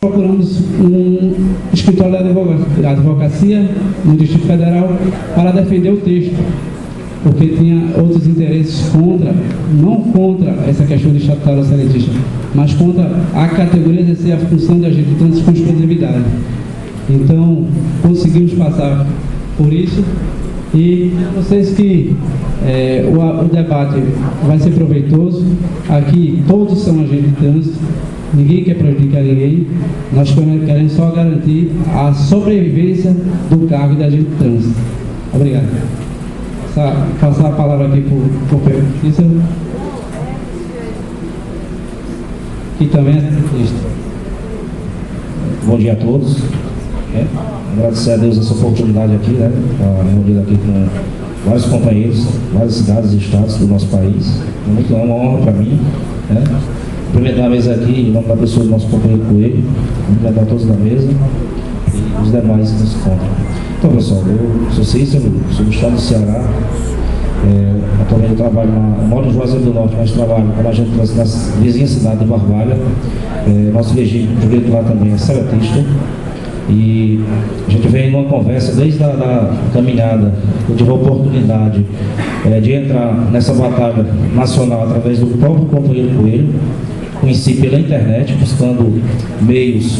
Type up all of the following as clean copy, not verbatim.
Procuramos um escritório de advocacia no Distrito Federal para defender o texto, porque tinha outros interesses contra, não contra essa questão de estatutário seletista, mas contra a categoria exercer a função de agente de trânsito com exclusividade. Então, conseguimos passar por isso e vocês que o debate vai ser proveitoso. Aqui todos são agentes de trânsito, ninguém quer prejudicar ninguém, nós queremos só garantir a sobrevivência do cargo de agente de trânsito. Obrigado. Passar a palavra aqui para o Pedro, que também é cientista. Bom dia a todos. Agradecer a Deus essa oportunidade aqui, estar reunido aqui com vários companheiros, várias cidades e estados do nosso país. É uma honra para mim. Cumprimentar a mesa aqui em nome da pessoa do nosso companheiro Coelho, cumprimentar todos da mesa e os demais que nos encontram. Então, pessoal, eu sou Cícero, sou do estado do Ceará. Atualmente eu trabalho moro em Juazeiro do Norte, mas trabalho como agente na vizinha cidade de Barbalha. Nosso regime jurídico lá também é seletista. E a gente vem numa conversa desde a caminhada. Eu tive a oportunidade de entrar nessa batalha nacional através do próprio companheiro Coelho. Conheci pela internet, buscando meios,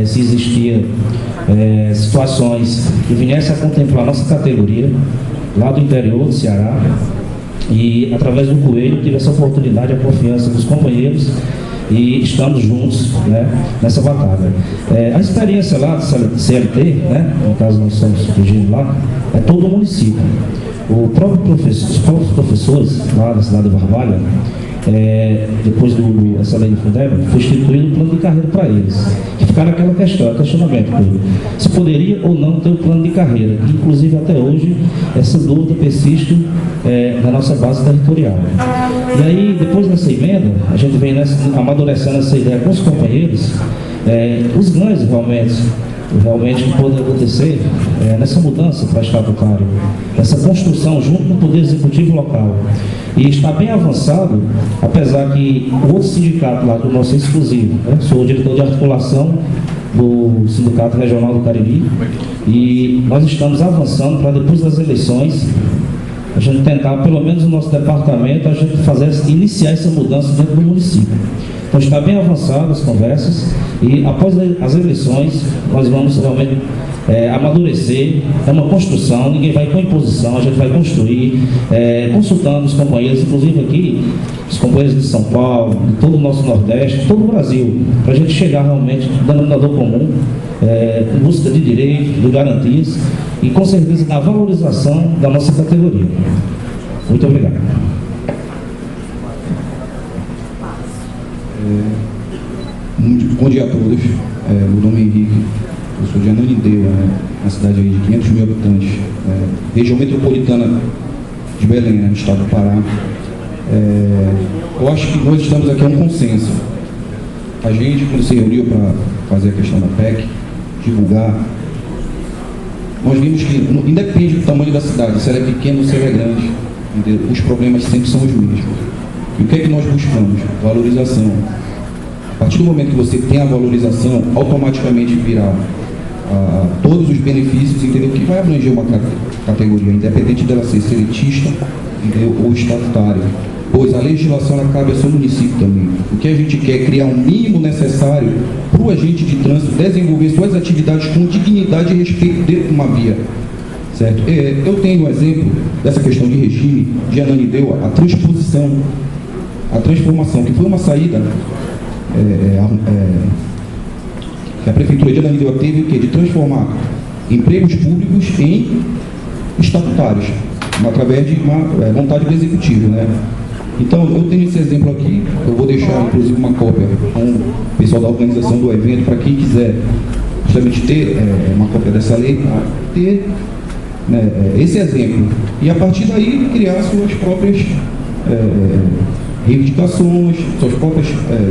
se existia situações que viessem a contemplar nossa categoria, lá do interior do Ceará. E através do Coelho tive essa oportunidade, a confiança dos companheiros, e estamos juntos nessa batalha. A experiência lá do CLT, no caso nós somos regidos lá, é todo o município. Os próprios professores lá da cidade de Barbalha, depois dessa lei de Fundeb, foi instituído um plano de carreira para eles. Que ficaram aquele questionamento, se poderia ou não ter um plano de carreira. Inclusive até hoje essa dúvida persiste na nossa base territorial. E aí, depois dessa emenda, a gente vem amadurecendo essa ideia com os companheiros, os ganhos realmente que podem acontecer nessa mudança para estatutário, essa construção junto com o Poder Executivo local. E está bem avançado, apesar que o outro sindicato lá do nosso é exclusivo, sou o diretor de articulação do Sindicato Regional do Cariri, e nós estamos avançando para depois das eleições a gente tentar, pelo menos no nosso departamento, a gente iniciar essa mudança dentro do município. Então está bem avançado as conversas e após as eleições nós vamos realmente amadurecer. É uma construção, ninguém vai com imposição, a gente vai construir, consultando os companheiros, inclusive aqui, os companheiros de São Paulo, de todo o nosso Nordeste, de todo o Brasil, para a gente chegar realmente no denominador comum, em busca de direitos, de garantias e com certeza da valorização da nossa categoria. Muito obrigado. Bom dia a todos. Meu nome é Henrique, eu sou de Ananindeua, uma cidade aí de 500 mil habitantes, região metropolitana de Belém, no estado do Pará. Eu acho que nós estamos aqui a um consenso. A gente, quando se reuniu para fazer a questão da PEC, divulgar, nós vimos que independe do tamanho da cidade, se ela é pequena ou se ela é grande, entendeu? Os problemas sempre são os mesmos. E o que é que nós buscamos? Valorização. A partir do momento que você tem a valorização, automaticamente virá todos os benefícios, entendeu? Que vai abranger uma categoria, independente dela ser seletista, entendeu? Ou estatutária. Pois a legislação ela cabe ao seu município também. O que a gente quer é criar um mínimo necessário para o agente de trânsito desenvolver suas atividades com dignidade e respeito dentro de uma via. Certo? Eu tenho um exemplo dessa questão de regime de Ananindeua, a transformação, que foi uma saída que a Prefeitura de Ananindeua teve o quê? De transformar empregos públicos em estatutários, através de uma vontade do Executivo, Então, eu tenho esse exemplo aqui, eu vou deixar inclusive uma cópia com o pessoal da organização do evento, para quem quiser justamente ter uma cópia dessa lei, para ter esse exemplo. E a partir daí criar suas próprias reivindicações, seus próprios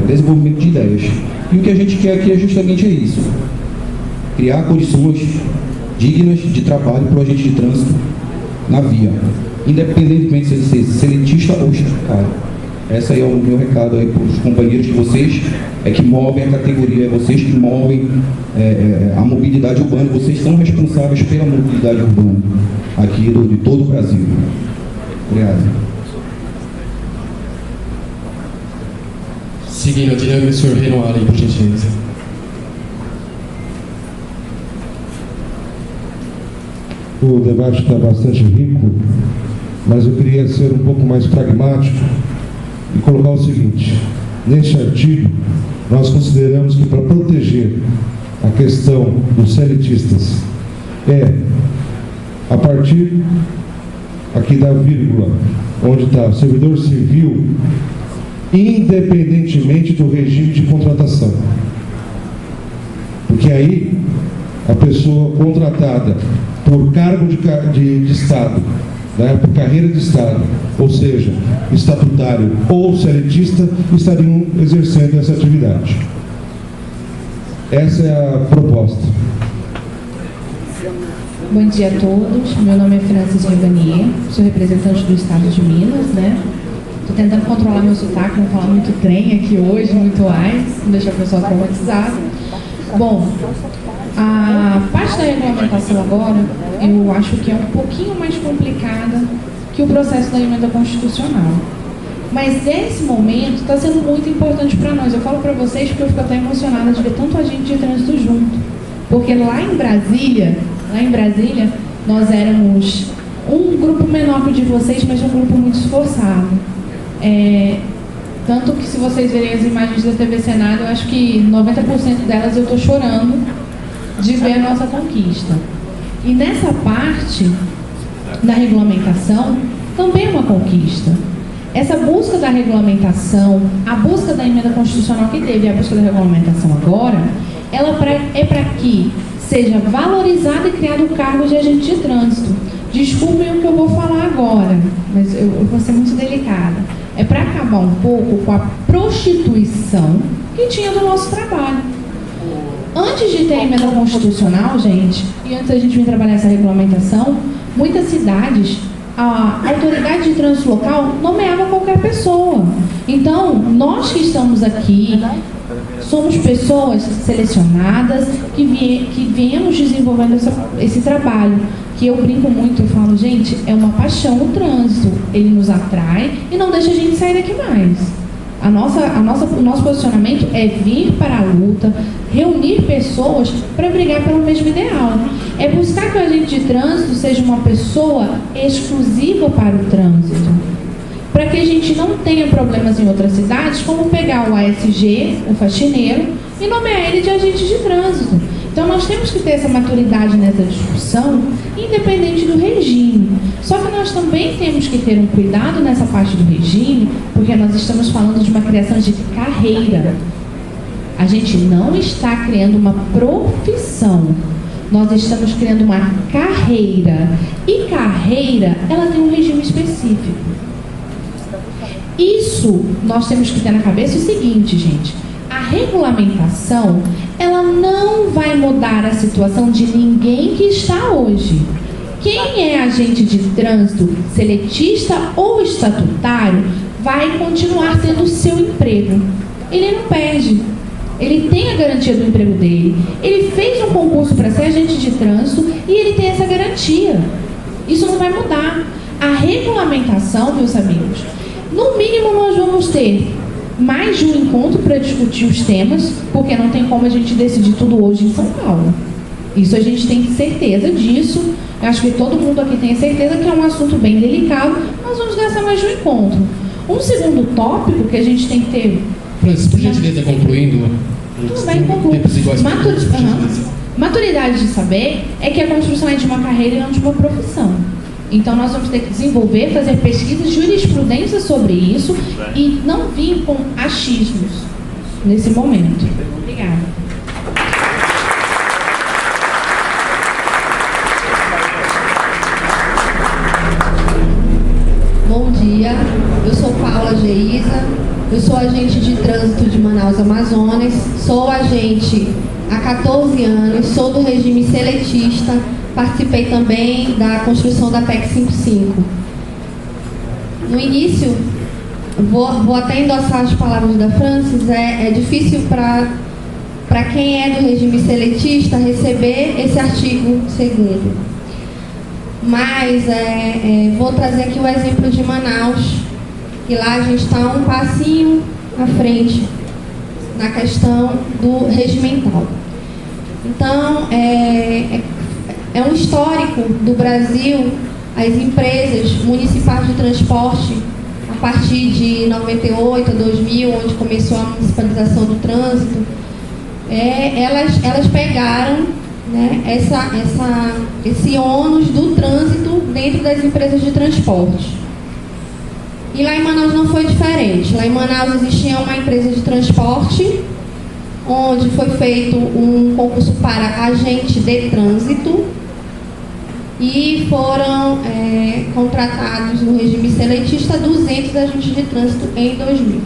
desenvolvimento de ideias. E o que a gente quer aqui é justamente isso: criar condições dignas de trabalho para o agente de trânsito na via, independentemente de ser seletista ou estatutário. Esse aí é o meu recado aí para os companheiros, que vocês é que movem a categoria, vocês que movem a mobilidade urbana, vocês são responsáveis pela mobilidade urbana aqui de todo o Brasil. Obrigado. Seguindo adiante, o senhor Renoir, por gentileza. O debate está bastante rico, mas eu queria ser um pouco mais pragmático e colocar o seguinte: neste artigo, nós consideramos que para proteger a questão dos seletistas a partir aqui da vírgula, onde está servidor civil, independentemente do regime de contratação. Porque aí a pessoa contratada por cargo de Estado, né, por carreira de Estado, ou seja, estatutário ou seletista, estariam exercendo essa atividade. Essa é a proposta. Bom dia a todos, meu nome é Francis Rivanier, sou representante do Estado de Minas, né? Estou tentando controlar meu sotaque, não falar muito trem aqui hoje, muito AIS, não deixar a pessoa traumatizada. Bom, a parte da regulamentação agora, eu acho que é um pouquinho mais complicada que o processo da emenda constitucional. Mas nesse momento está sendo muito importante para nós. Eu falo para vocês porque eu fico até emocionada de ver tanto agente de trânsito junto. Porque lá em Brasília, nós éramos um grupo menor que o de vocês, mas um grupo muito esforçado. Tanto que se vocês verem as imagens da TV Senado, eu acho que 90% delas eu estou chorando de ver a nossa conquista. E nessa parte da regulamentação, também é uma conquista. Essa busca da regulamentação, a busca da emenda constitucional que teve, a busca da regulamentação agora, ela é para que seja valorizado e criado o cargo de agente de trânsito. Desculpem o que eu vou falar agora, mas eu vou ser muito delicada. É para acabar um pouco com a prostituição que tinha do nosso trabalho. Antes de ter a emenda constitucional, gente, e antes da gente vir trabalhar essa regulamentação, muitas cidades, a autoridade de trânsito local nomeava qualquer pessoa. Então, nós que estamos aqui, somos pessoas selecionadas que viemos desenvolvendo esse trabalho. Que eu brinco muito, eu falo, gente, é uma paixão o trânsito. Ele nos atrai e não deixa a gente sair daqui mais. O nosso posicionamento é vir para a luta, reunir pessoas para brigar pelo mesmo ideal. É buscar que o agente de trânsito seja uma pessoa exclusiva para o trânsito. Para que a gente não tenha problemas em outras cidades, como pegar o ASG, o faxineiro, e nomear ele de agente de trânsito. Então nós temos que ter essa maturidade nessa discussão, independente do regime. Só que nós também temos que ter um cuidado nessa parte do regime, porque nós estamos falando de uma criação de carreira. A gente não está criando uma profissão, nós estamos criando uma carreira. E carreira, ela tem um regime específico. Isso nós temos que ter na cabeça o seguinte, gente. A regulamentação, ela não vai mudar a situação de ninguém que está hoje. Quem é agente de trânsito, seletista ou estatutário, vai continuar tendo o seu emprego. Ele não perde. Ele tem a garantia do emprego dele. Ele fez um concurso para ser agente de trânsito e ele tem essa garantia. Isso não vai mudar. A regulamentação, meus amigos, no mínimo nós vamos ter mais de um encontro para discutir os temas, porque não tem como a gente decidir tudo hoje em São Paulo. Isso a gente tem certeza disso. Eu acho que todo mundo aqui tem certeza que é um assunto bem delicado. Nós vamos gastar mais de um encontro. Um segundo tópico que a gente tem que ter... Francis, por gentileza, concluindo. Tudo bem, concluo. Maturidade de saber é que a construção é de uma carreira e não de uma profissão. Então nós vamos ter que desenvolver, fazer pesquisas, jurisprudência sobre isso e não vir com achismos nesse momento. Obrigada. Bom dia, eu sou Paula Geisa, eu sou agente de trânsito de Manaus, Amazonas, sou agente há 14 anos, sou do regime seletista, participei também da construção da PEC 55. No início vou até endossar as palavras da Francis, é difícil para quem é do regime seletista receber esse artigo 2º. Mas vou trazer aqui o exemplo de Manaus, que lá a gente está um passinho à frente na questão do regimental. Então, é um histórico do Brasil, as empresas municipais de transporte, a partir de 98 a 2000, onde começou a municipalização do trânsito, elas pegaram, né, esse ônus do trânsito dentro das empresas de transporte. E lá em Manaus não foi diferente. Lá em Manaus existia uma empresa de transporte, onde foi feito um concurso para agente de trânsito e foram contratados no regime seletista 200 agentes de trânsito em 2000.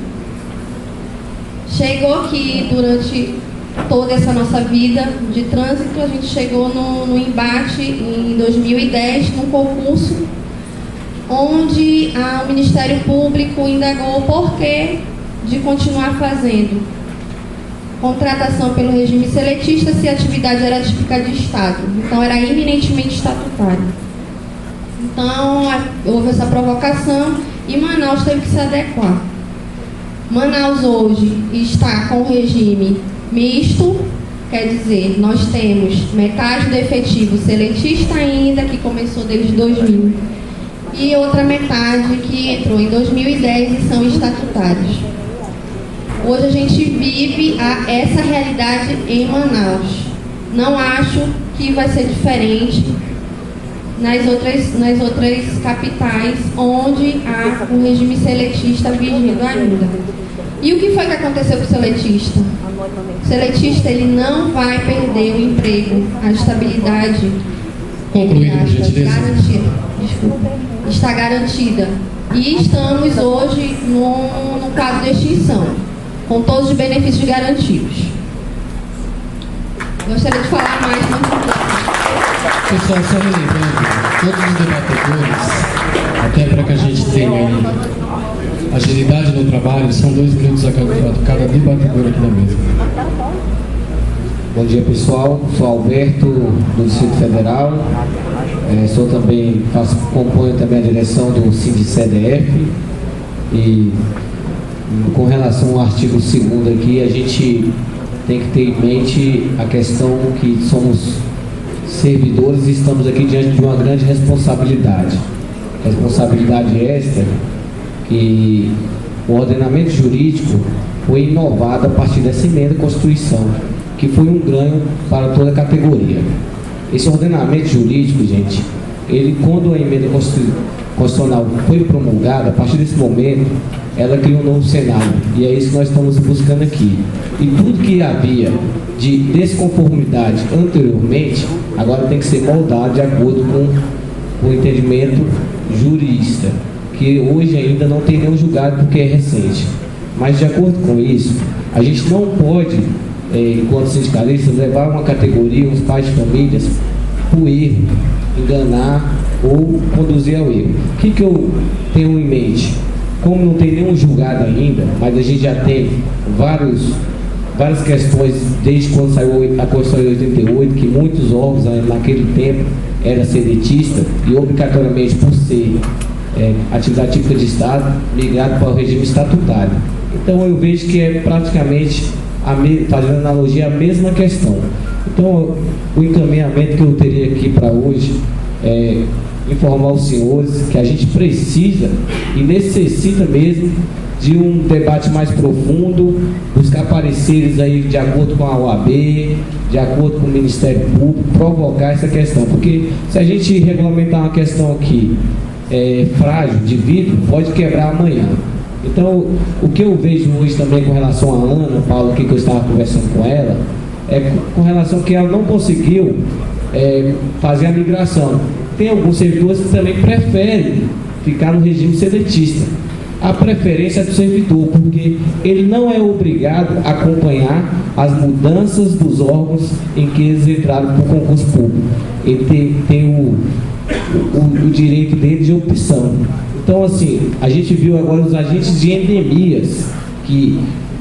Chegou que durante toda essa nossa vida de trânsito, a gente chegou no embate em 2010, num concurso onde o Ministério Público indagou o porquê de continuar fazendo contratação pelo regime seletista se a atividade era típica de Estado. Então, era eminentemente estatutário. Então, houve essa provocação e Manaus teve que se adequar. Manaus hoje está com regime misto, quer dizer, nós temos metade do efetivo seletista ainda, que começou desde 2000, e outra metade que entrou em 2010 e são estatutários. Hoje a gente vive essa realidade em Manaus. Não acho que vai ser diferente nas outras capitais onde há um regime seletista vigindo ainda. E o que foi que aconteceu com o seletista? O seletista, ele não vai perder o emprego, a estabilidade. Concluindo, por gentileza. Está garantida. E estamos hoje no quadro de extinção, com todos os benefícios garantidos. Gostaria de falar mais, mas Pessoal, só relembrando, todos os debatedores, até para que a gente tenha agilidade no trabalho, são 2 minutos a cada debatedor aqui na mesa. Bom dia, pessoal. Sou Alberto, do Distrito Federal. Componho também a direção do Sindicedef. E com relação ao artigo 2º aqui, a gente tem que ter em mente a questão que somos servidores e estamos aqui diante de uma grande responsabilidade. Responsabilidade esta que o ordenamento jurídico foi inovado a partir dessa emenda à Constituição, que foi um ganho para toda a categoria. Esse ordenamento jurídico, gente, quando a emenda constitucional foi promulgada, a partir desse momento, ela criou um novo cenário, e é isso que nós estamos buscando aqui. E tudo que havia de desconformidade anteriormente, agora tem que ser moldado de acordo com o entendimento jurista, que hoje ainda não tem nenhum julgado porque é recente. Mas, de acordo com isso, a gente não pode, enquanto sindicalistas, levar uma categoria, uns pais de famílias, para o erro, enganar ou conduzir ao erro. O que eu tenho em mente? Como não tem nenhum julgado ainda, mas a gente já tem várias questões desde quando saiu a Constituição de 88, que muitos órgãos naquele tempo era seletista e obrigatoriamente, por ser atividade típica de Estado, migrado para o regime estatutário. Então eu vejo que é praticamente, fazendo analogia, a mesma questão. Então o encaminhamento que eu teria aqui para hoje é informar os senhores que a gente precisa e necessita mesmo de um debate mais profundo, buscar pareceres aí de acordo com a OAB, de acordo com o Ministério Público, provocar essa questão, porque se a gente regulamentar uma questão aqui frágil, de vidro, pode quebrar amanhã. Então, o que eu vejo hoje também com relação a Ana Paula, que eu estava conversando com ela, é com relação que ela não conseguiu fazer a migração. Tem alguns servidores que também preferem ficar no regime seletista. A preferência é do servidor, porque ele não é obrigado a acompanhar as mudanças dos órgãos em que eles entraram por concurso público. Ele tem o direito dele de opção. Então, assim, a gente viu agora os agentes de endemias que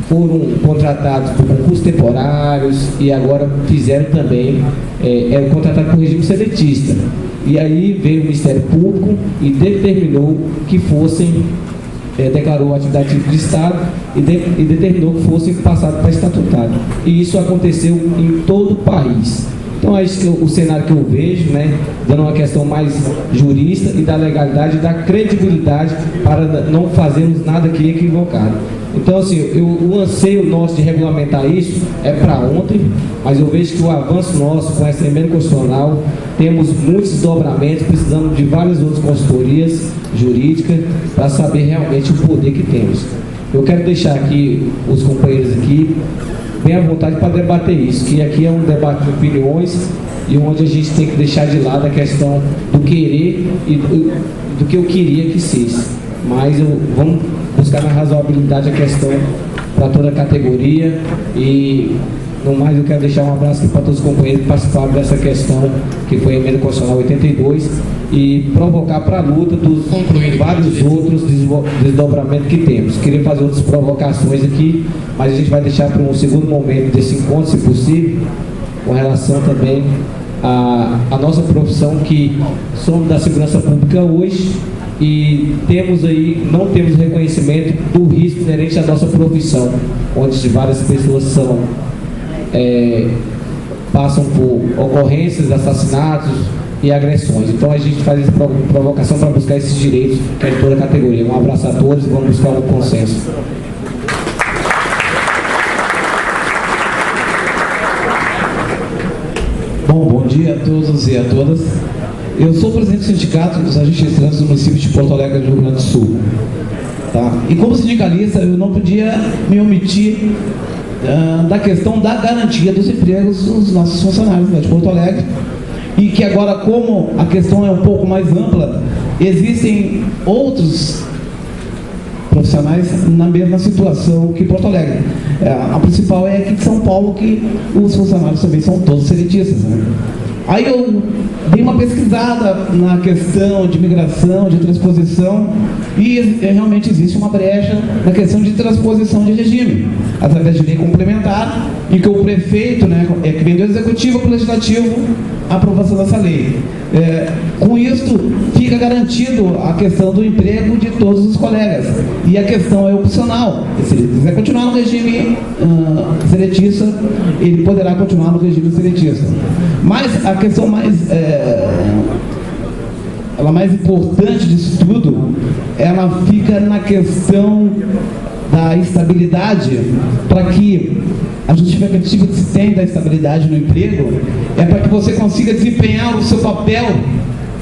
foram contratados por concursos temporários e agora fizeram também, contratado por regime seletista. E aí veio o Ministério Público e determinou que fossem, declarou a atividade de Estado e determinou que fossem passados para estatutário. E isso aconteceu em todo o país. Então é isso o cenário que eu vejo, né, dando uma questão mais jurista e da legalidade e da credibilidade para não fazermos nada aqui equivocado. Então, assim, o anseio nosso de regulamentar isso é para ontem, mas eu vejo que o avanço nosso com essa emenda constitucional, temos muitos desdobramentos, precisamos de várias outras consultorias jurídicas para saber realmente o poder que temos. Eu quero deixar aqui os companheiros aqui bem à vontade para debater isso, que aqui é um debate de opiniões e onde a gente tem que deixar de lado a questão do querer e do que eu queria que fosse. Mas vamos buscar na razoabilidade a questão para toda a categoria e, no mais, eu quero deixar um abraço aqui para todos os companheiros que participaram dessa questão que foi a emenda constitucional 82 e provocar para a luta dos vários outros desdobramentos que temos. Queria fazer outras provocações aqui, mas a gente vai deixar para um segundo momento desse encontro, se possível, com relação também à nossa profissão, que somos da segurança pública hoje e temos aí, não temos reconhecimento do risco inerente à nossa profissão, onde várias pessoas passam por ocorrências, assassinatos e agressões. Então a gente faz essa provocação para buscar esses direitos que é de toda a categoria. Um abraço a todos e vamos buscar um consenso. Bom dia a todos e a todas. Eu sou o presidente do Sindicato dos Agentes de Trânsito do município de Porto Alegre, do Rio Grande do Sul. Tá? E como sindicalista, eu não podia me omitir da questão da garantia dos empregos dos nossos funcionários de Porto Alegre. E que agora, como a questão é um pouco mais ampla, existem outros profissionais na mesma situação que Porto Alegre. A principal é aqui de São Paulo, que os funcionários também são todos seletistas, né? Aí eu dei uma pesquisada na questão de migração, de transposição, e realmente existe uma brecha na questão de transposição de regime, através de lei complementar, em que o prefeito, né, que vem do executivo para o legislativo a aprovação dessa lei. Com isso, fica garantido a questão do emprego de todos os colegas. E a questão é opcional. Se ele quiser continuar no regime seletista, ele poderá continuar no regime seletista. Mas a questão mais importante disso tudo, ela fica na questão da estabilidade, para que a justificativa que se tem da estabilidade no emprego é para que você consiga desempenhar o seu papel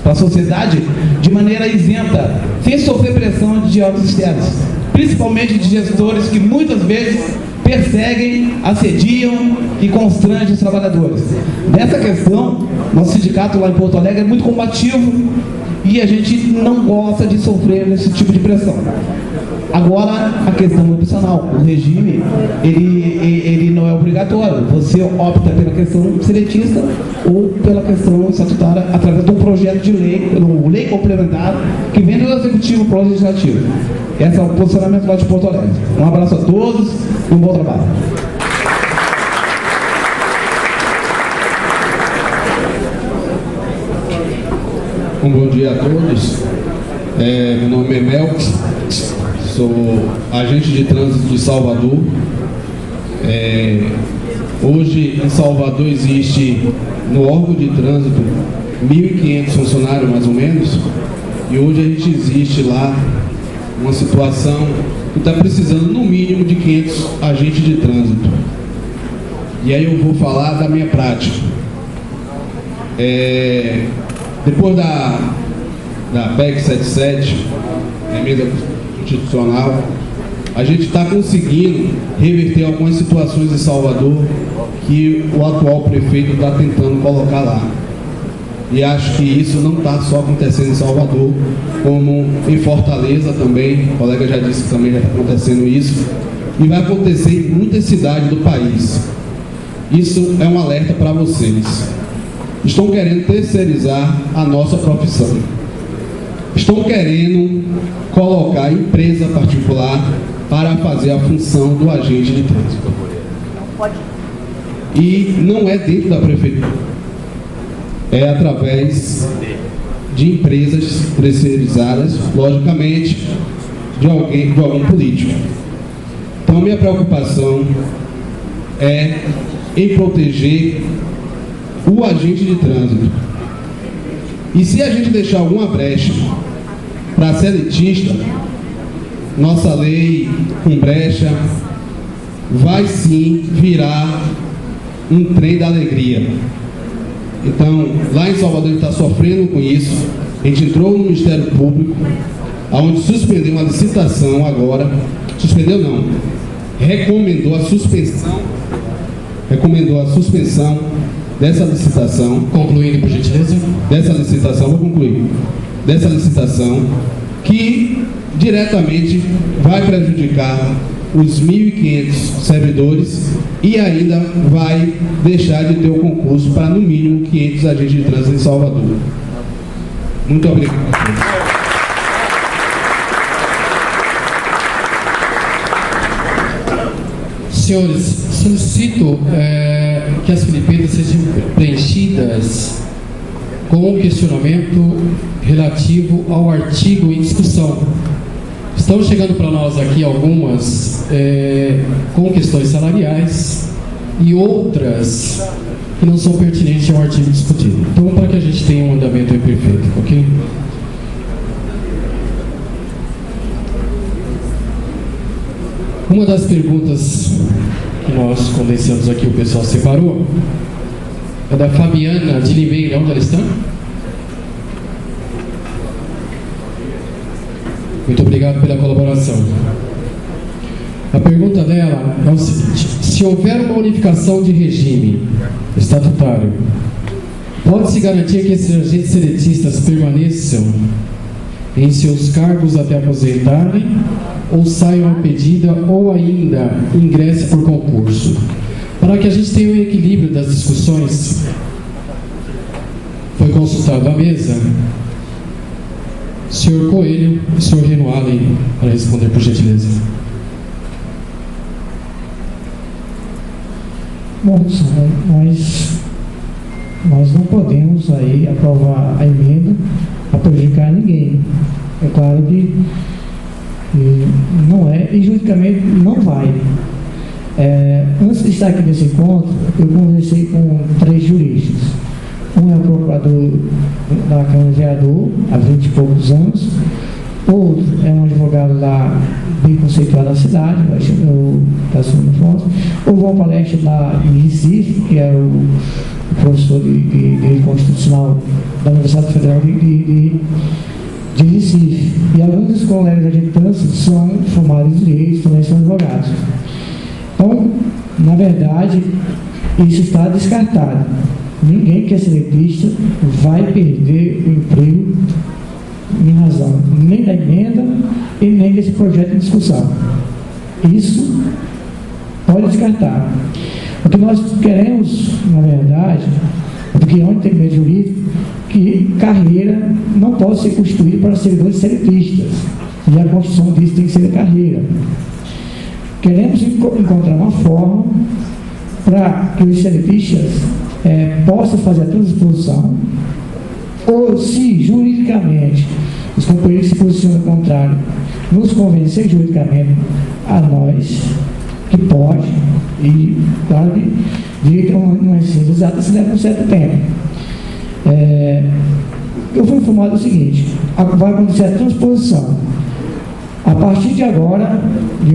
para a sociedade de maneira isenta, sem sofrer pressão de órgãos externos, principalmente de gestores que muitas vezes perseguem, assediam e constrangem os trabalhadores. Nessa questão, nosso sindicato lá em Porto Alegre é muito combativo e a gente não gosta de sofrer esse tipo de pressão. Agora, a questão opcional, o regime, ele não é obrigatório. Você opta pela questão seletista ou pela questão estatutária através de um projeto de lei, uma lei complementar, que vem do executivo para o legislativo. Esse é o posicionamento lá de Porto Alegre. Um abraço a todos e um bom trabalho. Um bom dia a todos. Meu nome é Melks, sou agente de trânsito de Salvador. Hoje em Salvador existe no órgão de trânsito 1.500 funcionários mais ou menos, e hoje a gente existe lá uma situação que está precisando no mínimo de 500 agentes de trânsito. E aí eu vou falar da minha prática. Depois da PEC 77, emenda constitucional, a gente está conseguindo reverter algumas situações em Salvador que o atual prefeito está tentando colocar lá. E acho que isso não está só acontecendo em Salvador, como em Fortaleza também, o colega já disse que também já está acontecendo isso, e vai acontecer em muitas cidades do país. Isso é um alerta para vocês. Estão querendo terceirizar a nossa profissão. estão querendo colocar empresa particular para fazer a função do agente de trânsito. E não é dentro da prefeitura, é através de empresas terceirizadas, logicamente, de algum político. Então, minha preocupação é em proteger o agente de trânsito. E se a gente deixar alguma brecha para seletista, nossa lei com brecha vai sim virar um trem da alegria. Então, lá em Salvador a gente está sofrendo com isso. A gente entrou no Ministério Público, onde suspendeu uma licitação agora. Suspendeu não, recomendou a suspensão dessa licitação. Concluindo, por gentileza. Dessa licitação, vou concluir. Dessa licitação, que diretamente vai prejudicar os 1.500 servidores e ainda vai deixar de ter o concurso para, no mínimo, 500 agentes de trânsito em Salvador. Muito obrigado. Senhores, solicito que as filipetas sejam preenchidas com um questionamento relativo ao artigo em discussão. Estão chegando para nós aqui algumas com questões salariais e outras que não são pertinentes ao artigo discutido. Então, para que a gente tenha um andamento perfeito, ok? Uma das perguntas que nós condensamos aqui, o pessoal separou, é da Fabiana de Limeira. Onde ela está? Muito obrigado pela colaboração. A pergunta dela é o seguinte: se houver uma unificação de regime estatutário, pode-se garantir que esses agentes seletistas permaneçam em seus cargos até aposentarem, ou saiam a pedida, ou ainda ingresse por concurso? Para que a gente tenha um equilíbrio das discussões, foi consultado a mesa. Senhor Coelho e senhor Reno Allen, para responder, por gentileza. Bom, nós não podemos aí aprovar a emenda para prejudicar ninguém. É claro que não é, e juridicamente não vai. Antes de estar aqui nesse encontro, eu conversei com 3 juristas. Um é o procurador da Câmara de Vereador, há 20 e poucos anos. Outro é um advogado lá bem conceituado da cidade, está assumindo foto. O João Palestra lá em Recife, que é o professor de Direito Constitucional da Universidade Federal de Recife. E alguns dos colegas de trânsito são formados em Direito, também são advogados. Então, na verdade, isso está descartado. Ninguém que é seletista vai perder o emprego em razão nem da emenda e nem desse projeto de discussão. Isso pode descartar. O que nós queremos, na verdade, porque onde tem meio jurídico, que carreira não pode ser constituída para servidores seletistas. E a construção disso tem que ser carreira. Queremos encontrar uma forma para que os seletistas possam fazer a transposição, ou se juridicamente os companheiros se posicionam ao contrário, nos convencer juridicamente a nós que pode, e claro que direito não é ciência exata, se leva um certo tempo. Eu fui informado do seguinte: vai acontecer a transposição. A partir de agora,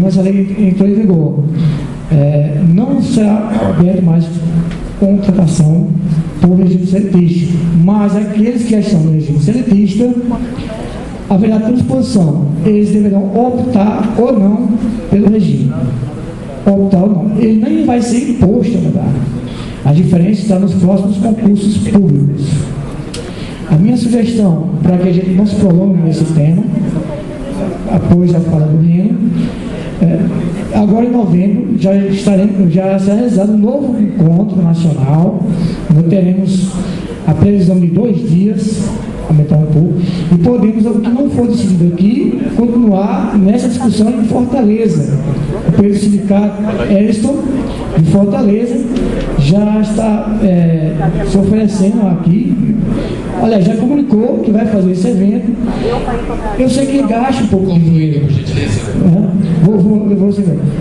essa lei entrou em vigor, não será aberto mais contratação por regime seletista, mas aqueles que já estão no regime seletista, haverá transposição. Eles deverão optar ou não pelo regime. Optar ou não. Ele nem vai ser imposto, na verdade. A diferença está nos próximos concursos públicos. A minha sugestão, para que a gente não se prolongue nesse tema, após a fala do Reno, agora em novembro já será realizado um novo encontro nacional, teremos a previsão de 2 dias, aumentar um pouco, e podemos, o que não for decidido aqui, continuar nessa discussão em Fortaleza. O sindicato Ariston de Fortaleza já está se oferecendo aqui, aliás, já comunicou que vai fazer esse evento. Eu sei que gasta um pouco de dinheiro, por gentileza.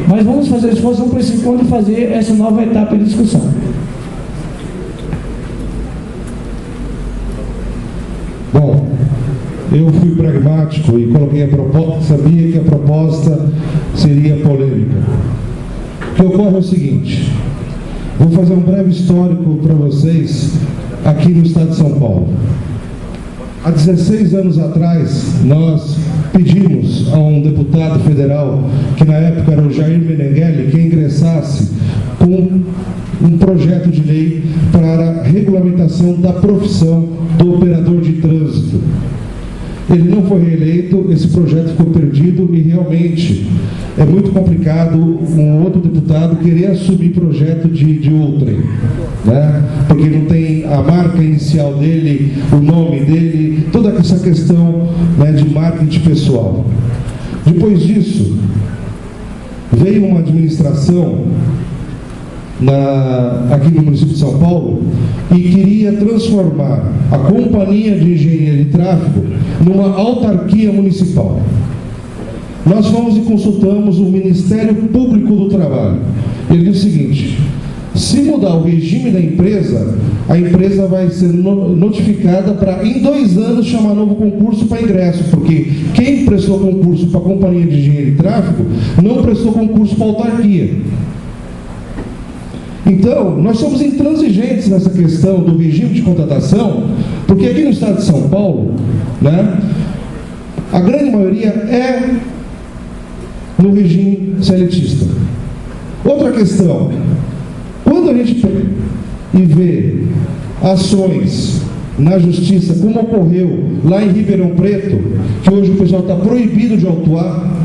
Mas vamos fazer o esforço, vamos para esse encontro e fazer essa nova etapa de discussão. Bom, eu fui pragmático e coloquei a proposta, sabia que a proposta seria polêmica. O que ocorre é o seguinte, vou fazer um breve histórico para vocês aqui no estado de São Paulo. Há 16 anos atrás, nós pedimos a um deputado federal, que na época era o Jair Meneghelli, que ingressasse com um projeto de lei para a regulamentação da profissão do operador de trânsito. Ele não foi reeleito, esse projeto ficou perdido e realmente é muito complicado um outro deputado querer assumir projeto de outrem, né? Porque não tem a marca inicial dele, o nome dele, toda essa questão, né, de marketing pessoal. Depois disso, veio uma administração aqui no município de São Paulo e queria transformar a Companhia de Engenharia de Tráfego numa autarquia municipal. Nós fomos e consultamos o Ministério Público do Trabalho. Ele disse o seguinte: se mudar o regime da empresa, a empresa vai ser notificada para, em 2 anos, chamar novo concurso para ingresso, porque quem prestou concurso para a Companhia de Engenharia de Tráfego não prestou concurso para a autarquia. Então, nós somos intransigentes nessa questão do regime de contratação, porque aqui no estado de São Paulo, né, a grande maioria é no regime seletista. Outra questão, quando a gente vê ações na justiça, como ocorreu lá em Ribeirão Preto, que hoje o pessoal está proibido de autuar.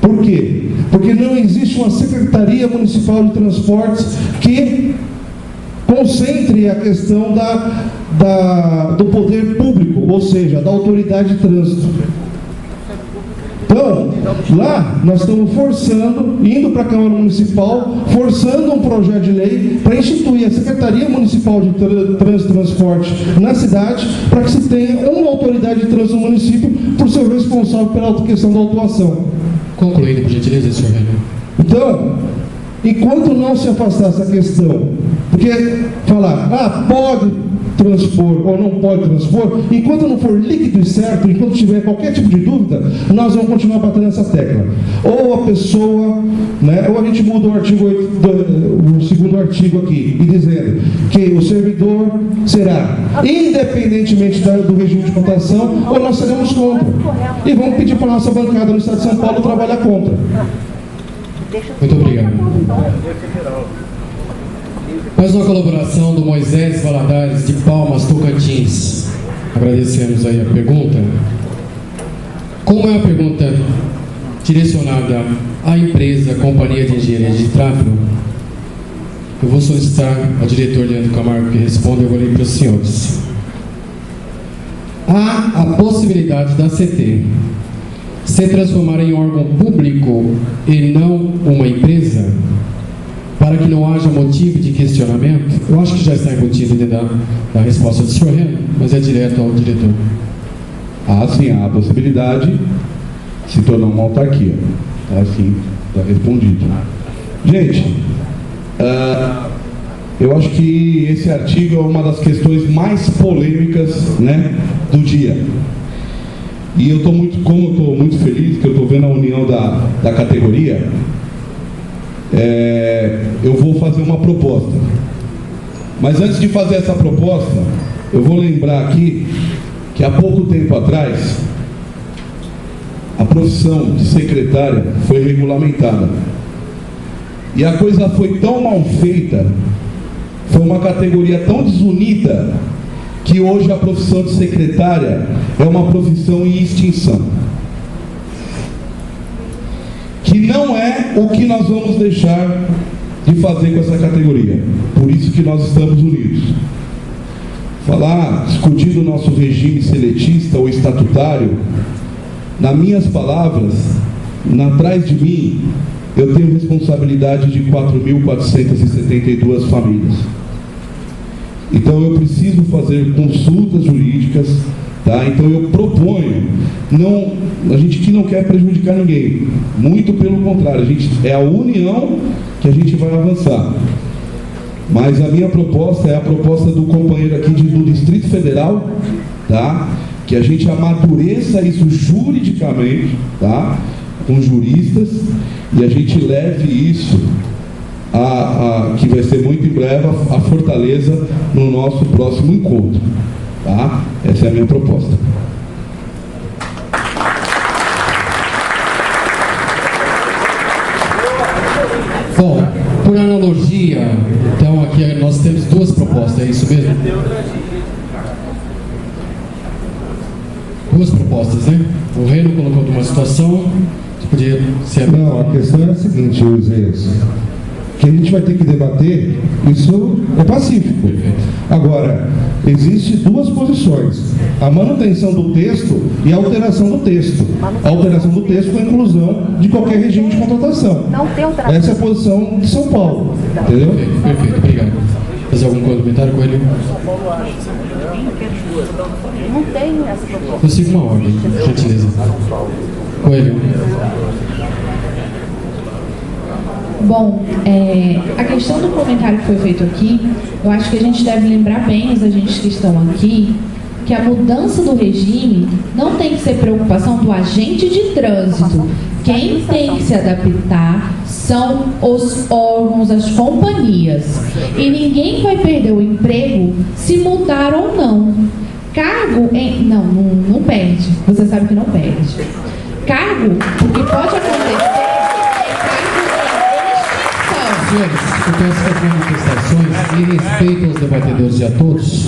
Por quê? Porque não existe uma Secretaria Municipal de Transportes que concentre a questão do poder público, ou seja, da autoridade de trânsito. Então, lá nós estamos forçando, indo para a Câmara Municipal, forçando um projeto de lei para instituir a Secretaria Municipal de Trânsito e Transporte na cidade, para que se tenha uma autoridade de trânsito no município por ser responsável pela questão da autuação. Concluindo, por gentileza, senhor Renan. Então, enquanto não se afastar essa questão, porque falar, pode transpor ou não pode transpor, enquanto não for líquido e certo, enquanto tiver qualquer tipo de dúvida, nós vamos continuar batendo essa tecla. Ou a pessoa, né, ou a gente muda o artigo 8, o segundo artigo aqui, e dizendo que o servidor será, independentemente do regime de contratação, ou nós seremos contra. E vamos pedir para a nossa bancada no estado de São Paulo trabalhar contra. Muito obrigado. Mais uma colaboração do Moisés Valadares, de Palmas, Tocantins. Agradecemos aí a pergunta. Como é uma pergunta direcionada à empresa, Companhia de Engenharia de Tráfego, eu vou solicitar ao diretor Leandro Camargo que responda, eu vou ler para os senhores. Há a possibilidade da CT se transformar em órgão público e não uma empresa, para que não haja motivo de questionamento? Eu acho que já está embutido dentro da resposta do senhor Renan, mas é direto ao diretor. Sim, há a possibilidade de se tornar uma autarquia. Assim, está respondido. Gente, eu acho que esse artigo é uma das questões mais polêmicas, né, do dia. E eu estou muito feliz que eu estou vendo a união da categoria. Eu vou fazer uma proposta. Mas antes de fazer essa proposta, eu vou lembrar aqui que há pouco tempo atrás a profissão de secretária foi regulamentada. E a coisa foi tão mal feita, foi uma categoria tão desunida, que hoje a profissão de secretária é uma profissão em extinção. Que não é o que nós vamos deixar de fazer com essa categoria. Por isso que nós estamos unidos. Discutir do nosso regime seletista ou estatutário, nas minhas palavras, atrás de mim, eu tenho responsabilidade de 4.472 famílias. Então eu preciso fazer consultas jurídicas, tá? Então eu proponho, a gente aqui não quer prejudicar ninguém, muito pelo contrário, é a união que a gente vai avançar. Mas a minha proposta é a proposta do companheiro aqui do Distrito Federal, tá? Que a gente amadureça isso juridicamente, tá? Com juristas, e a gente leve isso que vai ser muito em breve a Fortaleza no nosso próximo encontro, tá? Essa é a minha proposta. Bom, por analogia, então aqui nós temos duas propostas, é isso mesmo? Duas propostas, né? O Reino colocou de uma situação, podia ser... Não, a questão é a seguinte, Isaías, que a gente vai ter que debater, isso é pacífico. Agora, existem duas posições: a manutenção do texto e a alteração do texto. A alteração do texto com a inclusão de qualquer regime de contratação. Essa é a posição de São Paulo, entendeu? Perfeito, obrigado. Fazer algum comentário, Coelho? Não tem essa proposta. Eu sigo uma ordem, gentileza. Coelho. Bom, a questão do comentário que foi feito aqui, eu acho que a gente deve lembrar bem, os agentes que estão aqui, que a mudança do regime não tem que ser preocupação do agente de trânsito. Quem tem que se adaptar são os órgãos, as companhias. E ninguém vai perder o emprego se mudar ou não. Cargo, não perde. Você sabe que não perde. Cargo, o que pode acontecer... Senhores, eu peço que as manifestações em respeito aos debatedores e a todos.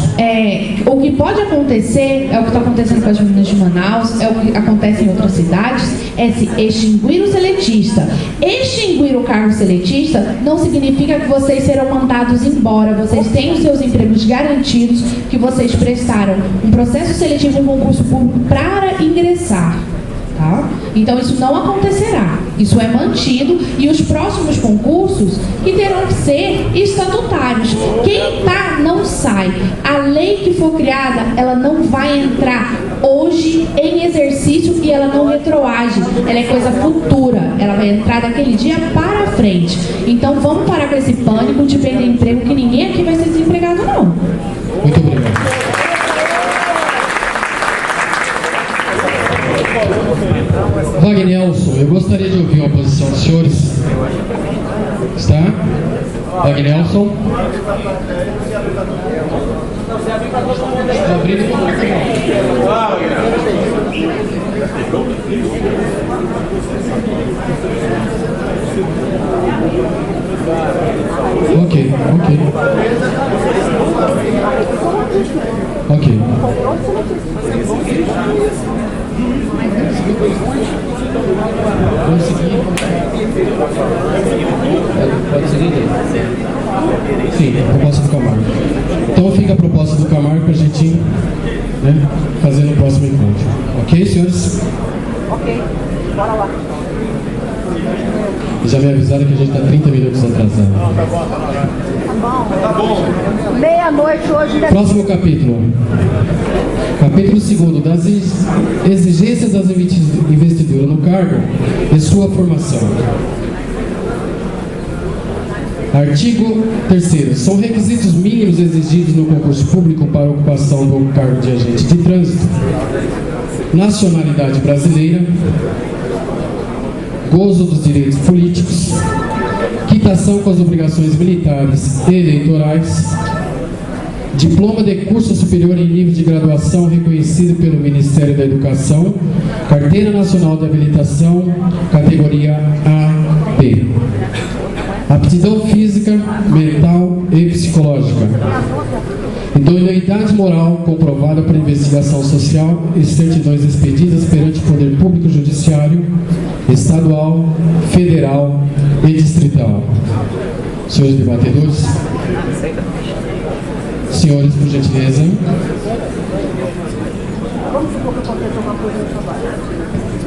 O que pode acontecer, é o que está acontecendo com as meninas de Manaus, é o que acontece em outras cidades, é se extinguir o seletista. Extinguir o cargo seletista não significa que vocês serão mandados embora, vocês têm os seus empregos garantidos, que vocês prestaram um processo seletivo, um concurso público para ingressar. Tá? Então isso não acontecerá, isso é mantido, e os próximos concursos que terão que ser estatutários. Quem não sai. A lei que for criada, ela não vai entrar hoje em exercício e ela não retroage, ela é coisa futura, ela vai entrar daquele dia para frente. Então vamos parar com esse pânico de perder emprego, que ninguém aqui vai ser desempregado não. Muito obrigado. Wagnelson, eu gostaria de ouvir uma posição dos senhores. Está? Wagnelson? Estou abrindo com Ok. Pode seguir? Sim, a proposta do Camargo. Então fica a proposta do Camargo para a gente fazer no próximo encontro. Ok, senhores? Ok, bora lá. Já me avisaram que a gente está 30 minutos atrasado. Tá bom. Meia-noite hoje. Próximo capítulo. Capítulo 2, das exigências das investiduras no cargo e sua formação. Artigo 3º. São requisitos mínimos exigidos no concurso público para a ocupação do cargo de agente de trânsito: nacionalidade brasileira, gozo dos direitos políticos, quitação com as obrigações militares e eleitorais, diploma de curso superior em nível de graduação reconhecido pelo Ministério da Educação, carteira nacional de habilitação, categoria AB, aptidão física, mental e psicológica, idoneidade moral comprovada por investigação social e certidões expedidas perante o Poder Público Judiciário, estadual, federal e distrital. Senhores debatedores, senhores, por gentileza.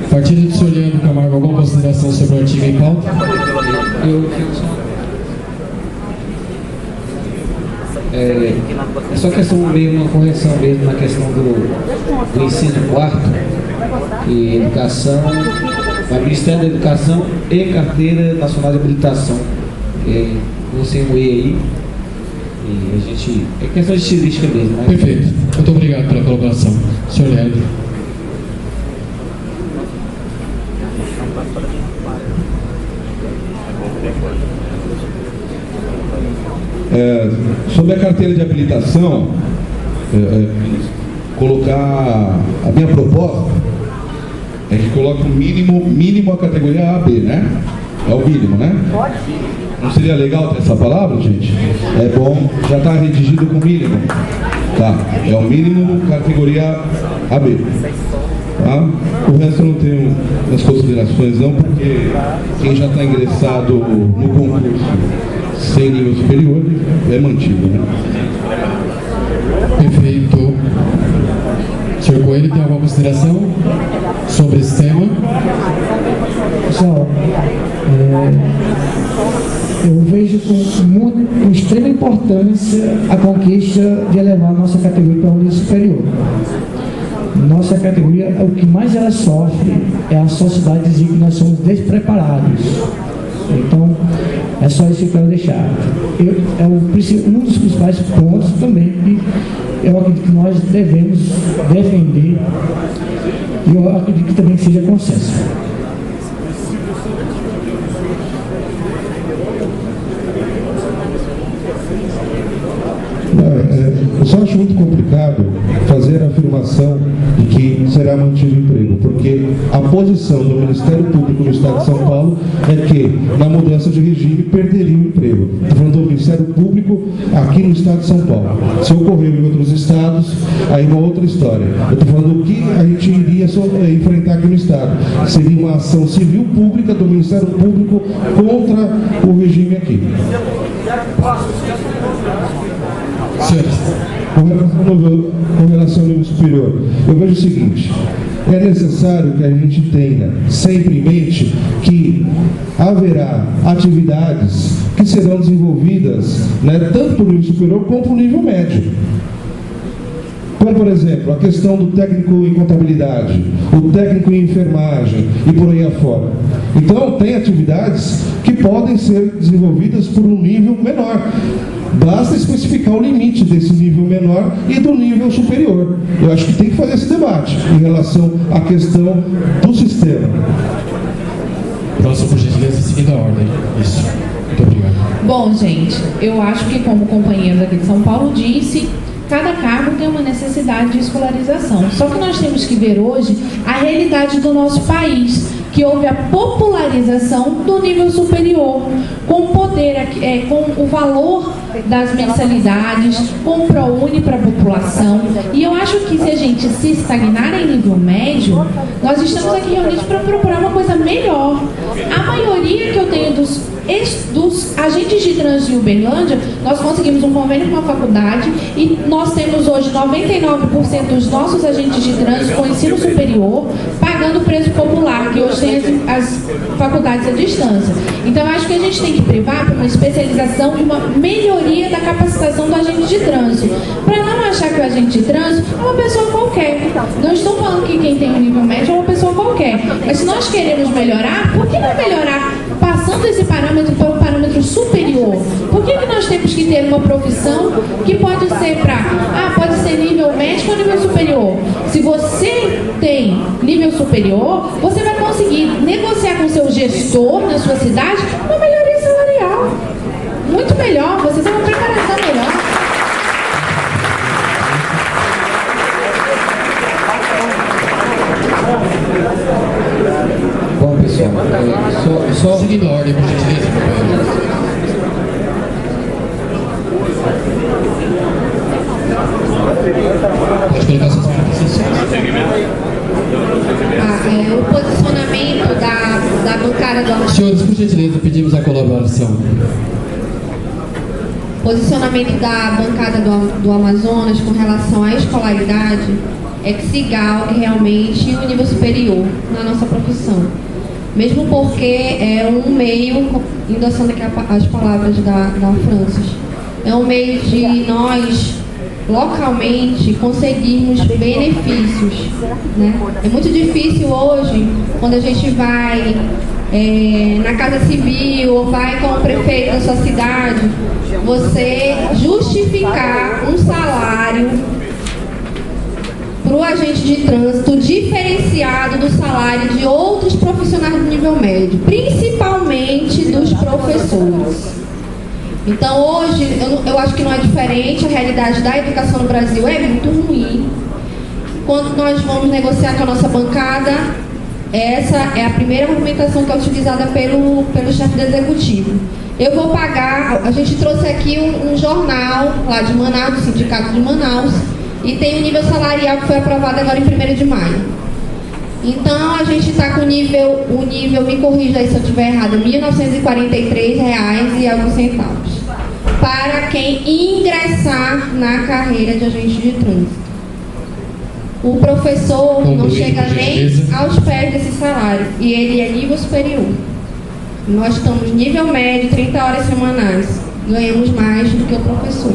Partido do senhor Leandro Camargo, alguma consideração sobre o artigo em pauta? É só questão meio uma correção mesmo na questão do ensino quarto e educação, o Ministério da Educação e Carteira Nacional de Habilitação. Você moer aí e a gente. É questão de estilística mesmo, né? Perfeito. Muito obrigado pela colaboração. Senhor Leandro. Sobre a carteira de habilitação, colocar a minha proposta é que coloque o mínimo a categoria A, B, né? É o mínimo, né? Pode. Não seria legal ter essa palavra, gente? É bom, já está redigido com mínimo. Tá, é o mínimo categoria AB. Tá? O resto eu não tenho as considerações não, porque quem já está ingressado no concurso sem nível superior é mantido, né? Perfeito. Senhor Coelho, tem alguma consideração sobre esse tema? Pessoal, eu vejo com extrema importância a conquista de elevar a nossa categoria para o nível superior. Nossa categoria, o que mais ela sofre é a sociedade dizer que nós somos despreparados. Então, é só isso que eu quero deixar. Um dos principais pontos também que eu acredito que nós devemos defender e eu acredito que também seja consenso. Eu só acho muito complicado fazer a afirmação de que será mantido o emprego, porque a posição do Ministério Público no Estado de São Paulo é que, na mudança de regime, perderia o emprego. Estou falando do Ministério Público aqui no Estado de São Paulo. Se ocorreu em outros estados, aí uma outra história. Eu estou falando do que a gente iria enfrentar aqui no Estado. Seria uma ação civil pública do Ministério Público contra o regime aqui. Com relação ao nível superior, eu vejo o seguinte: é necessário que a gente tenha sempre em mente que haverá atividades que serão desenvolvidas, né, tanto para o nível superior como para o nível médio. Como, por exemplo, a questão do técnico em contabilidade, o técnico em enfermagem e por aí afora. Então, tem atividades que podem ser desenvolvidas por um nível menor. Basta especificar o limite desse nível menor e do nível superior. Eu acho que tem que fazer esse debate em relação à questão do sistema. Próximo, por gentileza, seguindo a ordem. Isso. Muito obrigado. Bom, gente, eu acho que, como o companheiro aqui de São Paulo disse, cada cargo tem uma necessidade de escolarização. Só que nós temos que ver hoje a realidade do nosso país, que houve a popularização do nível superior, com o poder, com o valor das mensalidades, com o ProUni para a população. E eu acho que se a gente se estagnar em nível médio, nós estamos aqui reunidos para procurar uma coisa melhor. A maioria que eu tenho dos agentes de trânsito de Uberlândia, nós conseguimos um convênio com a faculdade e nós temos hoje 99% dos nossos agentes de trânsito com ensino superior pagando o preço popular, que hoje tem as faculdades à distância. Então, eu acho que a gente tem que privar para uma especialização e uma melhoria da capacitação do agente de trânsito, para não achar que o agente de trânsito é uma pessoa qualquer. Não estou falando que quem tem um nível médio é uma pessoa qualquer, mas se nós queremos melhorar, por que não melhorar passando esse parâmetro para um parâmetro superior? Por que nós temos que ter uma profissão que pode ser pode ser nível médio ou nível superior? Se você tem nível superior, você vai conseguir negociar com o seu gestor na sua cidade uma melhoria salarial. Muito melhor, você tem uma preparação melhor. Bom, pessoal, só seguindo a ordem, por gentileza. Pode colocar suas o posicionamento da bancada do... Senhores, por gentileza, pedimos a colaboração. posicionamento da bancada do Amazonas com relação à escolaridade é que se galgue realmente o nível superior na nossa profissão. Mesmo porque é um meio, endossando aqui as palavras da Francis, é um meio de nós, localmente, conseguirmos benefícios, né? É muito difícil hoje, quando a gente vai na Casa Civil ou vai com o prefeito da sua cidade, você justificar um salário para o agente de trânsito diferenciado do salário de outros profissionais do nível médio, principalmente dos professores. Então hoje, eu acho que não é diferente, a realidade da educação no Brasil é muito ruim. Quando nós vamos negociar com a nossa bancada, essa é a primeira movimentação que é utilizada pelo chefe do executivo. Eu vou pagar, a gente trouxe aqui um jornal lá de Manaus, do Sindicato de Manaus, e tem o nível salarial que foi aprovado agora em 1º de maio. Então, a gente está com o nível, me corrija aí se eu estiver errado, R$ 1.943 e alguns centavos, para quem ingressar na carreira de agente de trânsito. O professor não chega nem aos pés desse salário, e ele é nível superior. Nós estamos nível médio, 30 horas semanais, ganhamos mais do que o professor.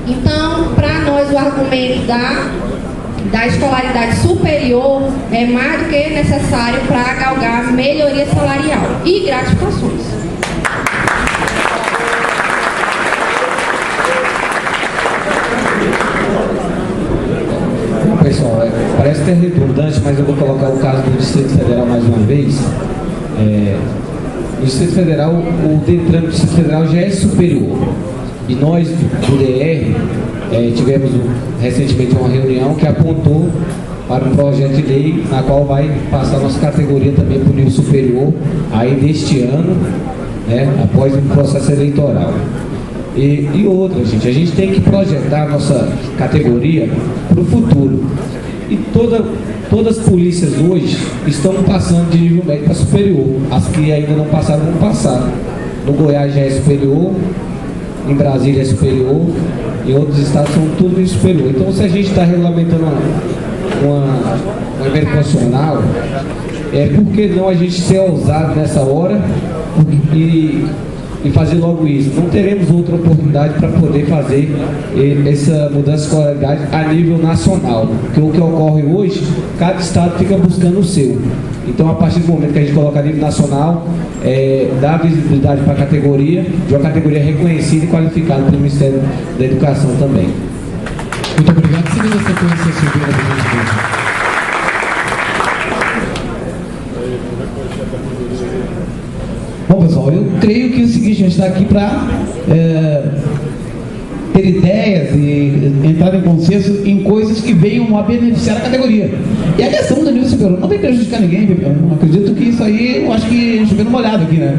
Então, para nós, o argumento da escolaridade superior é mais do que necessário para galgar melhoria salarial e gratificações. Bom, pessoal, parece ter redundante, mas eu vou colocar o caso do Distrito Federal mais uma vez. No Distrito Federal, o Detran do Distrito Federal já é superior. E nós, do DR, tivemos recentemente uma reunião que apontou para um projeto de lei na qual vai passar nossa categoria também para o nível superior, aí deste ano, né, após o processo eleitoral. E outra, gente, a gente tem que projetar a nossa categoria para o futuro. E todas as polícias hoje estão passando de nível médio para superior. As que ainda não passaram, vão passar. No Goiás já é superior, em Brasília é superior, em outros estados são tudo superior. Então, se a gente está regulamentando uma emenda constitucional, por que não a gente ser ousado nessa hora e fazer logo isso? Não teremos outra oportunidade para poder fazer essa mudança de escolaridade a nível nacional, porque o que ocorre hoje, cada estado fica buscando o seu. Então, a partir do momento que a gente coloca a nível nacional, dá visibilidade para a categoria, de uma categoria reconhecida e qualificada pelo Ministério da Educação também. Muito obrigado. Seguindo a sequência, Silveira, por gentileza. Bom, pessoal, eu creio que é o seguinte, a gente está aqui para ter ideias e entrar em consenso em coisas que venham a beneficiar a categoria. E a questão do nível superior não vem prejudicar ninguém, eu não acredito que isso aí, eu acho que chovendo molhado aqui, né?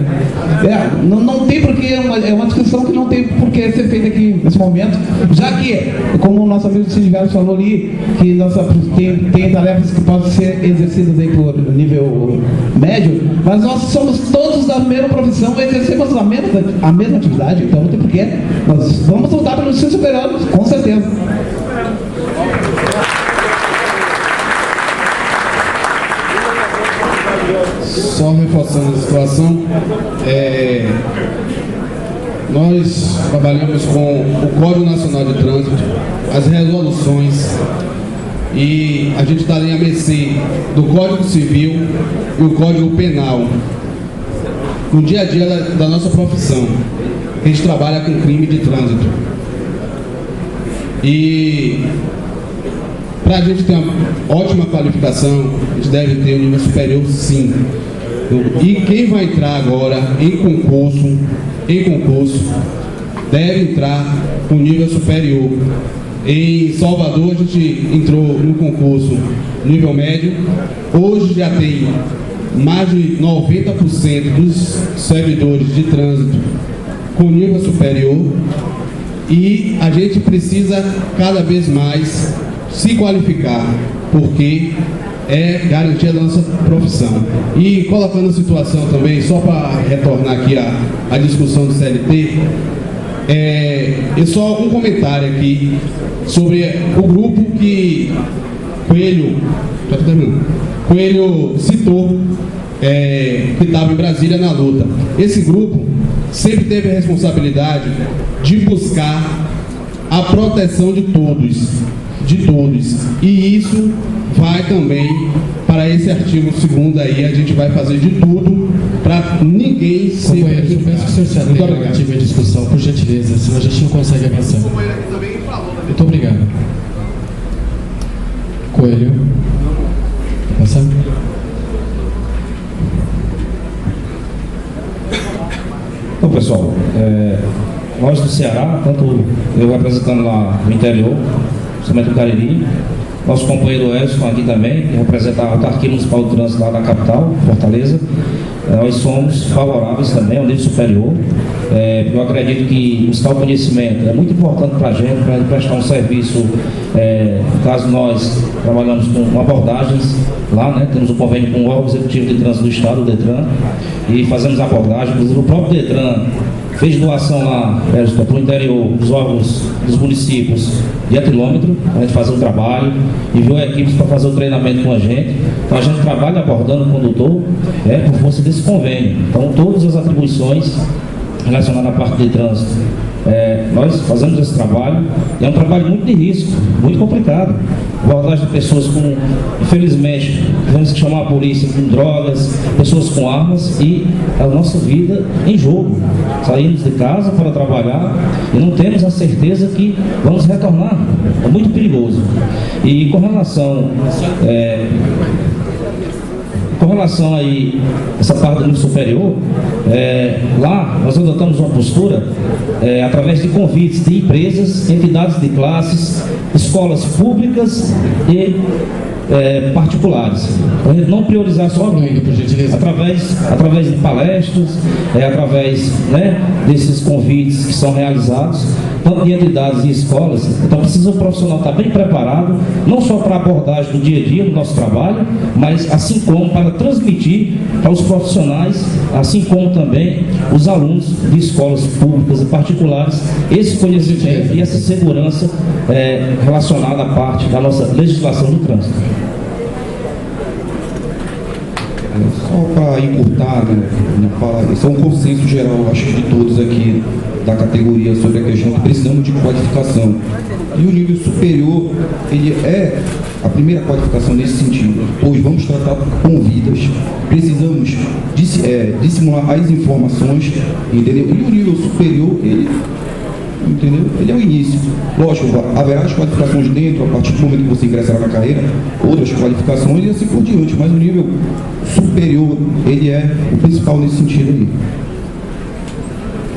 Não tem porquê, é uma discussão que não tem porquê ser feita aqui nesse momento, já que, como o nosso amigo do sindicato falou ali, que tem tarefas que podem ser exercidas aí por nível médio, mas nós somos todos da mesma profissão, exercemos a mesma atividade, então não tem porquê. Nós vamos lutar pelo ensino superior, com certeza. Só reforçando a situação, nós trabalhamos com o Código Nacional de Trânsito, as resoluções, e a gente está em AMC do Código Civil e o Código Penal, no dia a dia da nossa profissão. A gente trabalha com crime de trânsito. E para a gente ter uma ótima qualificação, a gente deve ter um nível superior, sim. E quem vai entrar agora em concurso, deve entrar com nível superior. Em Salvador, a gente entrou no concurso nível médio. Hoje já tem mais de 90% dos servidores de trânsito com nível superior. E a gente precisa cada vez mais se qualificar, porque é garantia da nossa profissão. E colocando a situação também, só para retornar aqui à discussão do CLT, É só um comentário aqui sobre o grupo que Coelho citou, que estava em Brasília na luta. Esse grupo sempre teve a responsabilidade de buscar a proteção de todos, e isso vai também para esse artigo 2º aí. A gente vai fazer de tudo para ninguém ser prejudicado. Eu peço que o senhor se atenha ao artigo em discussão, por gentileza, senão a gente não consegue avançar. Muito obrigado. Coelho. Tá passando? Então, pessoal, nós do Ceará, tanto eu representando lá no interior, principalmente o Cariri, nosso companheiro Edson aqui também, que representa a autarquia municipal do trânsito lá na capital, Fortaleza, nós somos favoráveis também ao nível superior. Eu acredito que buscar o conhecimento é muito importante para a gente, para prestar um serviço. No caso, nós trabalhamos com abordagens lá, né? Temos um convênio com o órgão executivo de trânsito do Estado, o DETRAN, e fazemos abordagem. Inclusive, o próprio DETRAN fez doação lá para o interior dos órgãos dos municípios de quilômetro, a gente fazer um trabalho, enviou equipes para fazer o treinamento com a gente. Então a gente trabalha abordando o condutor por força desse convênio. Então todas as atribuições relacionadas à parte de trânsito, nós fazemos esse trabalho, e é um trabalho muito de risco, muito complicado. Abordagem de pessoas com, infelizmente, tivemos que chamar a polícia com drogas, pessoas com armas, e a nossa vida em jogo. Saímos de casa para trabalhar e não temos a certeza que vamos retornar. É muito perigoso. E com relação aí essa parte do nível superior, lá nós adotamos uma postura através de convites de empresas, entidades de classes, escolas públicas e particulares, para a gente não priorizar só através de palestras, através, né, desses convites que são realizados, tanto de entidades e escolas. Então precisa o profissional estar bem preparado, não só para a abordagem do dia a dia do nosso trabalho, mas assim como para transmitir para os profissionais, assim como também os alunos de escolas públicas e particulares, esse conhecimento e essa segurança relacionada à parte da nossa legislação do trânsito. Só para encurtar, né, isso é um consenso geral, acho que de todos aqui da categoria, sobre a questão que precisamos de qualificação. E o nível superior, ele é a primeira qualificação nesse sentido, pois vamos tratar com vidas, precisamos dissimular as informações, entendeu? E o nível superior, ele é o início. Lógico, haverá as qualificações dentro, a partir do momento que você ingressará na carreira, outras qualificações e assim por diante, mas o nível superior, ele é o principal nesse sentido aí.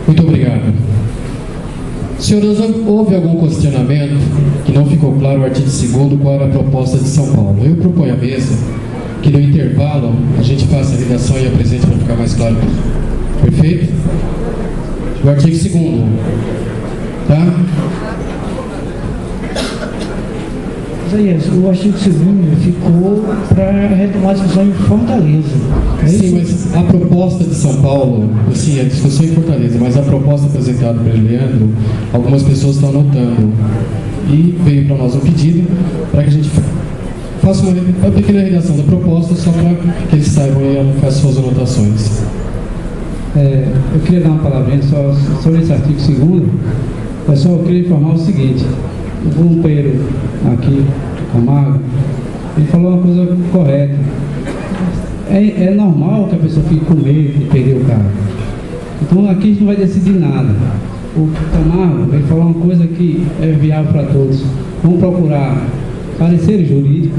Muito obrigado. Senhores, houve algum questionamento que não ficou claro o artigo 2º, qual era a proposta de São Paulo? Eu proponho à mesa que no intervalo a gente faça a ligação e apresente para ficar mais claro. Perfeito? O artigo 2º, tá? O artigo 2º ficou para retomar a discussão em Fortaleza. Sim, mas a proposta de São Paulo, sim, a discussão em Fortaleza, mas a proposta apresentada pelo Leandro, algumas pessoas estão anotando. E veio para nós um pedido para que a gente faça uma pequena redação da proposta, só para que eles saibam fazer suas anotações. Eu queria dar uma palavrinha só sobre esse artigo 2º. Pessoal, eu queria informar o seguinte: o companheiro aqui, Camargo, ele falou uma coisa correta. É normal que a pessoa fique com medo de perder o carro. Então aqui a gente não vai decidir nada. O Camargo, ele falou uma coisa que é viável para todos. Vamos procurar parecer jurídico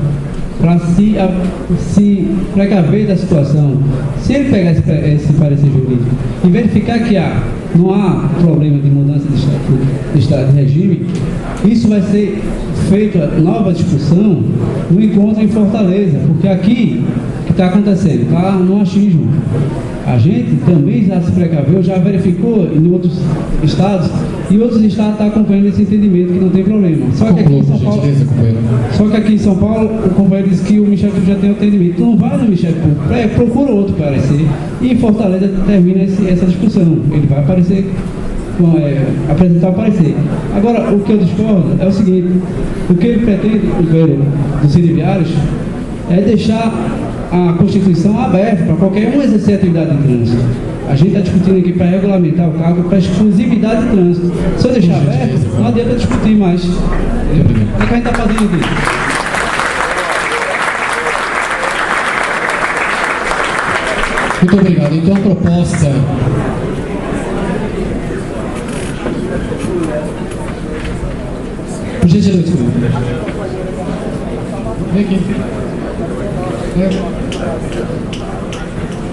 para se precaver da situação. Se ele pegar esse parecer jurídico e verificar que não há problema de mudança de estado de regime, isso vai ser feita nova discussão no encontro em Fortaleza, porque aqui o que está acontecendo? Está no achismo. A gente também já se precaveu, já verificou em outros estados, e outros estados estão acompanhando esse entendimento que não tem problema. Só que aqui em São Paulo, o companheiro disse que o Ministério Público já tem entendimento. Então não vai no Ministério Público, procura outro parecer, e em Fortaleza termina essa discussão. Ele vai aparecer apresentar o parecer. Agora, o que eu discordo é o seguinte: o que ele pretende, o governo dos Cidiviários, é deixar a Constituição aberta para qualquer um exercer atividade de trânsito. A gente está discutindo aqui para regulamentar o cargo para exclusividade de trânsito. Se eu deixar aberto, não adianta discutir mais. O que a gente está fazendo aqui? Muito obrigado. Então a proposta... Por gentileza, vem aqui.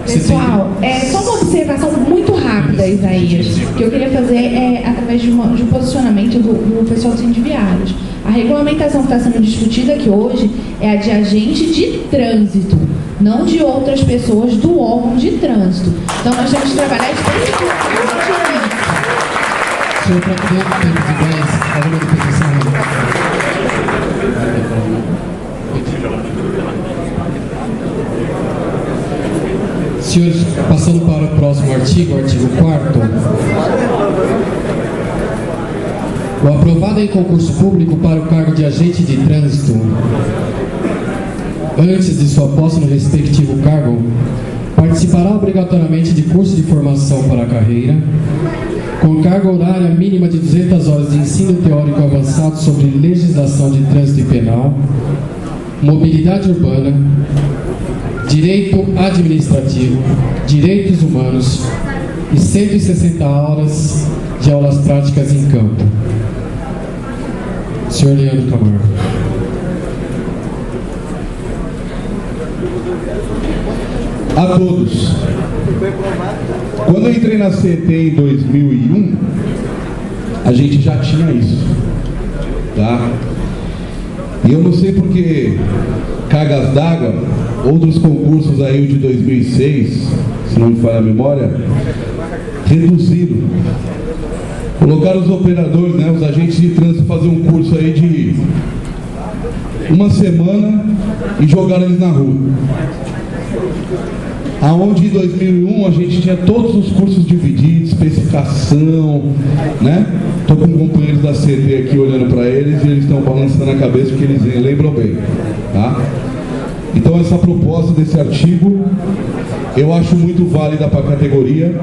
Pessoal, só uma observação muito rápida, Isaías, que eu queria fazer através de um posicionamento do pessoal dos Cidiviários. A regulamentação que está sendo discutida aqui hoje é a de agente de trânsito, não de outras pessoas do órgão de trânsito. Então nós temos que trabalhar especificamente isso. Senhor presidente, tempo de 10, alguma definição? Senhores, passando para o próximo artigo, artigo 4º. O aprovado em concurso público para o cargo de agente de trânsito, antes de sua posse no respectivo cargo, participará obrigatoriamente de curso de formação para a carreira, com carga horária mínima de 200 horas de ensino teórico avançado sobre legislação de trânsito e penal, mobilidade urbana, direito administrativo, direitos humanos e 160 horas de aulas práticas em campo. Senhor Leandro Camargo. A todos. Quando eu entrei na CT em 2001, a gente já tinha isso, tá? E eu não sei porque cargas d'água, outros concursos aí, o de 2006, se não me falha a memória, reduziram. Colocaram os operadores, né, os agentes de trânsito, fazer um curso aí de uma semana e jogaram eles na rua. Aonde em 2001 a gente tinha todos os cursos divididos, especificação, né? Estou com companheiros da CT aqui olhando para eles e eles estão balançando a cabeça porque eles lembram bem, tá? Então essa proposta desse artigo eu acho muito válida para a categoria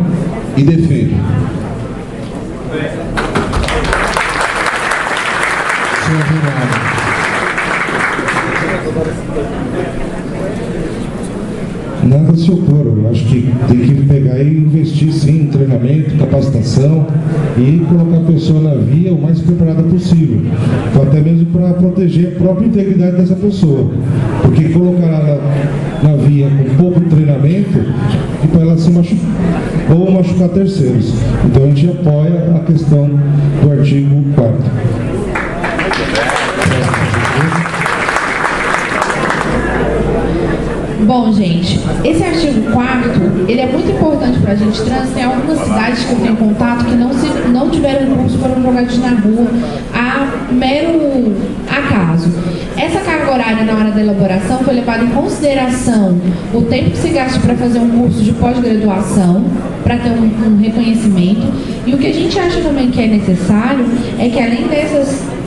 e defendo. Senhor Ronaldo. Nada se opor, eu acho que tem que pegar e investir sim em treinamento, capacitação e colocar a pessoa na via o mais preparada possível, então, até mesmo para proteger a própria integridade dessa pessoa, porque colocar ela na via com pouco treinamento e para ela se machucar ou machucar terceiros. Então a gente apoia a questão do artigo 4º. Bom, gente, esse artigo 4º, ele é muito importante para a gente trans. Tem algumas cidades que eu tenho contato que não tiveram curso, foram jogados na rua a mero acaso. Essa carga horária na hora da elaboração foi levada em consideração o tempo que se gasta para fazer um curso de pós-graduação, para ter um reconhecimento. E o que a gente acha também que é necessário é que, além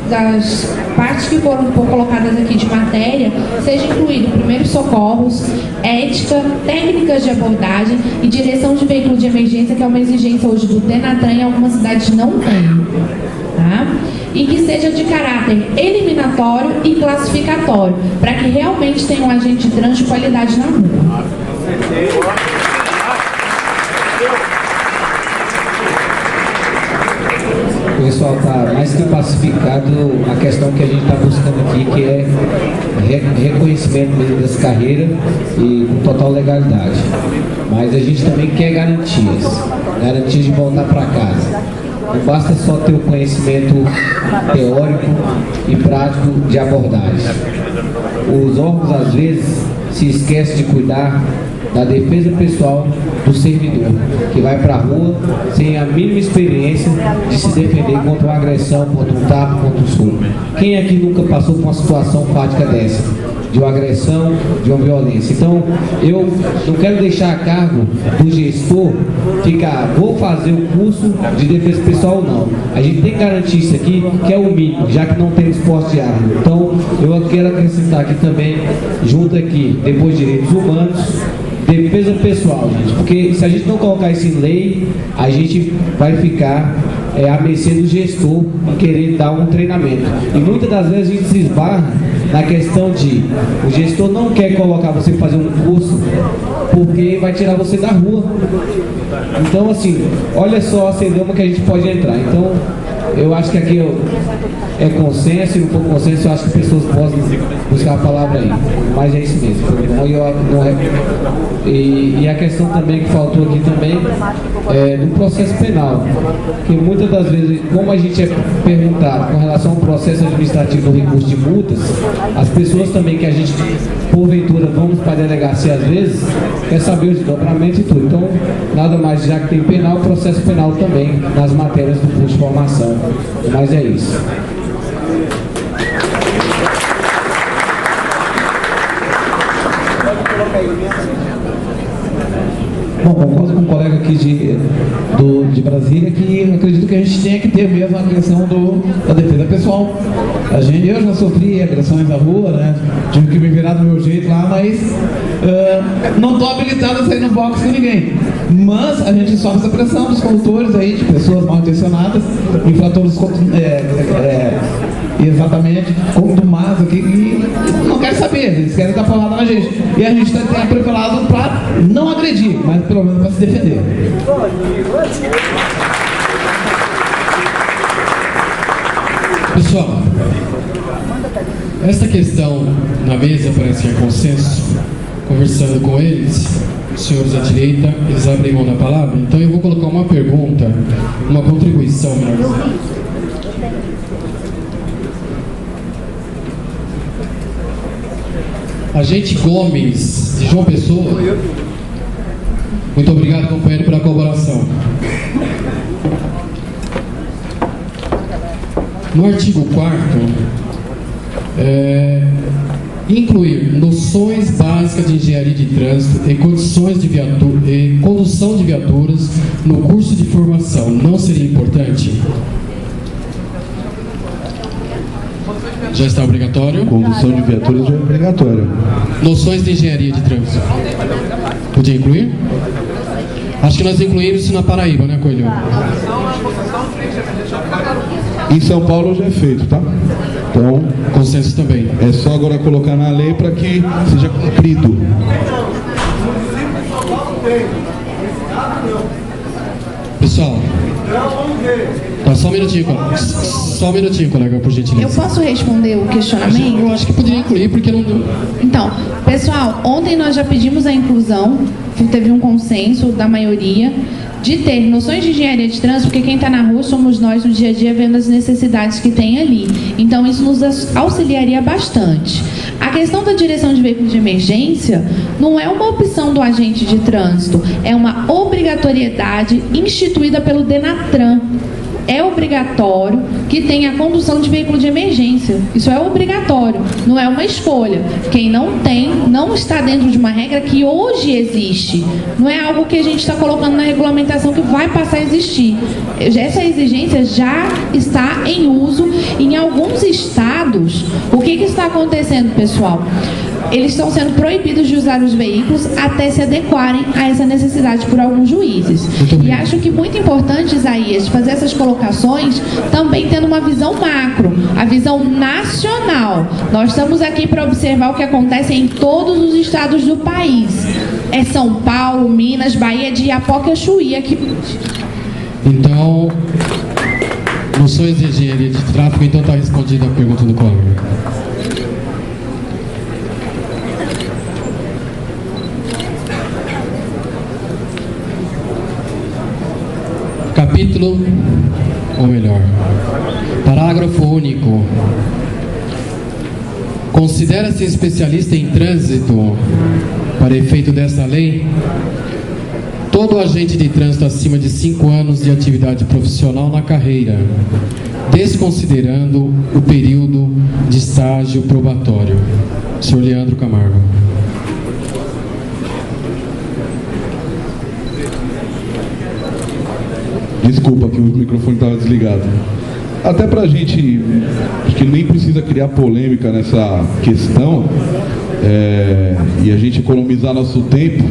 das partes que foram colocadas aqui de matéria, seja incluído primeiros socorros, ética, técnicas de abordagem e direção de veículo de emergência, que é uma exigência hoje do Denatran e algumas cidades não têm, tá? E que seja de caráter eliminatório e classificatório, para que realmente tenha um agente de trânsito de qualidade na rua. O pessoal está mais que pacificado a questão que a gente está buscando aqui, que é reconhecimento mesmo das carreiras e com total legalidade. Mas a gente também quer garantias de voltar para casa. Não basta só ter o conhecimento teórico e prático de abordagem. Os órgãos, às vezes, se esquecem de cuidar da defesa pessoal do servidor, que vai para a rua sem a mínima experiência de se defender contra uma agressão, contra um tapa, contra um soco. Quem aqui nunca passou por uma situação fática dessa? de uma agressão, de uma violência. Então, eu não quero deixar a cargo do gestor ficar, vou fazer o curso de defesa pessoal ou não. A gente tem que garantir isso aqui, que é o mínimo, já que não temos porte de arma. Então, eu quero acrescentar aqui também, junto aqui, depois direitos humanos, defesa pessoal, gente, porque se a gente não colocar isso em lei, a gente vai ficar à mercê do gestor em querer dar um treinamento. E muitas das vezes a gente se esbarra na questão de o gestor não quer colocar você para fazer um curso porque vai tirar você da rua. Então, assim, olha só a celeuma que a gente pode entrar. Então, eu acho que aqui é consenso, e não for consenso, eu acho que pessoas podem buscar a palavra aí. Mas é isso mesmo. E a questão também que faltou aqui também é do processo penal. Que muitas das vezes, como a gente é perguntado com relação ao processo administrativo do recurso de multas, as pessoas também que a gente, porventura, vamos para a delegacia às vezes, quer saber os desdobramentos e tudo. Então, nada mais, já que tem penal, processo penal também nas matérias do curso de formação. Mas é isso. Bom, concordo com um colega aqui de Brasília que eu acredito que a gente tenha que ter mesmo a questão da defesa pessoal. Eu já sofri agressões na rua, né? Tive que me virar do meu jeito lá, mas não estou habilitado a sair no box com ninguém. Mas a gente sofre essa pressão dos condutores aí, de pessoas mal intencionadas, infratores exatamente contumaz aqui, que não querem saber, eles querem dar palavra na gente. E a gente está preparado para não agredir, mas pelo menos para se defender. Pessoal, essa questão na mesa parece que é consenso. Conversando com eles, os senhores à direita, eles abrem mão da palavra. Então eu vou colocar uma pergunta, uma contribuição melhor. Agente Gomes, de João Pessoa. Muito obrigado, companheiro, pela colaboração. No artigo 4º, incluir noções básicas de engenharia de trânsito e condições de e condução de viaturas no curso de formação não seria importante? Já está obrigatório? Condução de viaturas já é obrigatória. Noções de engenharia de trânsito. Podia incluir? Acho que nós incluímos isso na Paraíba, né, Coelho? Em São Paulo já é feito, tá? Então, consenso também. É só agora colocar na lei para que seja cumprido. Pessoal, tá, só um minutinho, colega. Só um minutinho, colega, por gentileza. Eu posso responder o questionamento? Eu acho que poderia incluir, porque não... Então, pessoal, ontem nós já pedimos a inclusão, teve um consenso da maioria, de ter noções de engenharia de trânsito, porque quem está na rua somos nós no dia a dia vendo as necessidades que tem ali. Então, isso nos auxiliaria bastante. A questão da direção de veículos de emergência não é uma opção do agente de trânsito, é uma obrigatoriedade instituída pelo Denatran. É obrigatório que tenha a condução de veículo de emergência. Isso é obrigatório, não é uma escolha. Quem não tem, não está dentro de uma regra que hoje existe. Não é algo que a gente está colocando na regulamentação que vai passar a existir. Essa exigência já está em uso em alguns estados. O que está acontecendo, pessoal? Eles estão sendo proibidos de usar os veículos até se adequarem a essa necessidade por alguns juízes. E acho que muito importante, Isaías, fazer essas colocações também tendo uma visão macro, a visão nacional. Nós estamos aqui para observar o que acontece em todos os estados do país. É São Paulo, Minas, Bahia, de Iapoca e Chuí aqui. Então, noções de engenharia de tráfego, então está respondida a pergunta do colega. Capítulo, ou melhor, parágrafo único. Considera-se especialista em trânsito, para efeito desta lei, todo agente de trânsito acima de 5 anos de atividade profissional na carreira, desconsiderando o período de estágio probatório. Senhor Leandro Camargo. Desculpa que o microfone estava desligado. Até para a gente, acho que nem precisa criar polêmica nessa questão, e a gente economizar nosso tempo,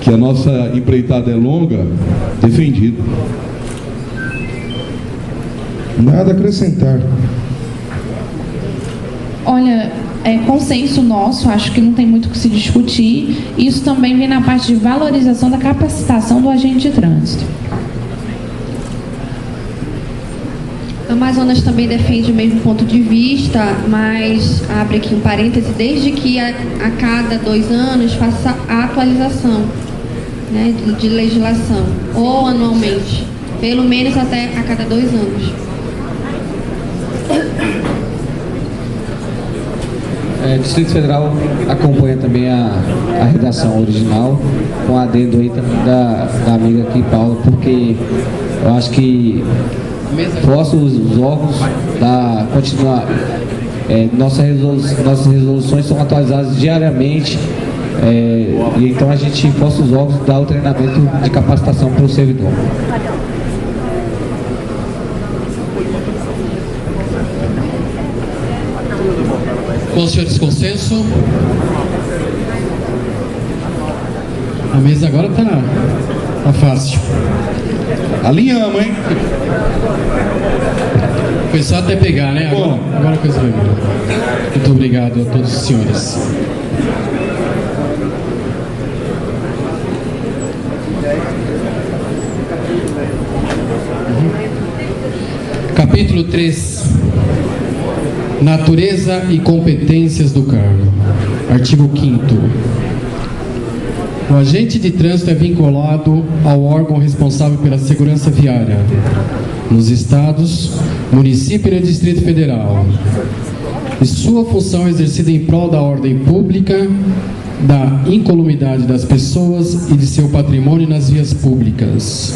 que a nossa empreitada é longa, defendido. Nada a acrescentar. Olha, é consenso nosso, acho que não tem muito o que se discutir. Isso também vem na parte de valorização da capacitação do agente de trânsito. A Amazonas também defende o mesmo ponto de vista, mas abre aqui um parêntese, desde que a cada 2 anos faça a atualização, né, de legislação, ou anualmente, pelo menos até a cada 2 anos. O Distrito Federal acompanha também a redação original, com adendo aí também da amiga aqui, Paula, porque eu acho que força os órgãos da continuar. Nossas resoluções são atualizadas diariamente, e então a gente força os órgãos a dar o treinamento de capacitação para o servidor. Com os senhores consenso? A mesa agora tá fácil. Alinhamos, hein? Foi só até pegar, né? Agora a coisa vai melhor. Muito obrigado a todos os senhores. Capítulo 3. Natureza e competências do cargo. Artigo 5º. O agente de trânsito é vinculado ao órgão responsável pela segurança viária nos estados, município e no Distrito Federal. E sua função é exercida em prol da ordem pública, da incolumidade das pessoas e de seu patrimônio nas vias públicas.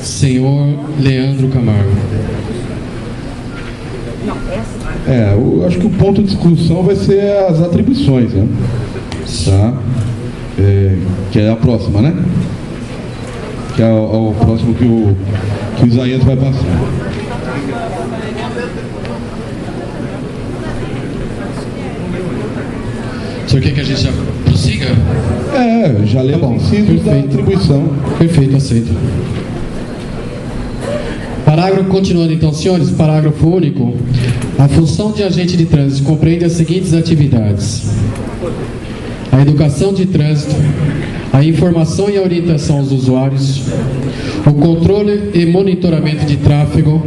Senhor Leandro Camargo. Eu acho que o ponto de discussão vai ser as atribuições, né? Tá? Que é a próxima, né? Que é o próximo que o Isaías vai passar. O senhor quer que a gente já prossiga? Já leu os incisos da atribuição. Perfeito, aceito. Parágrafo, continuando então, senhores, parágrafo único. A função de agente de trânsito compreende as seguintes atividades: a educação de trânsito, a informação e a orientação aos usuários, o controle e monitoramento de tráfego,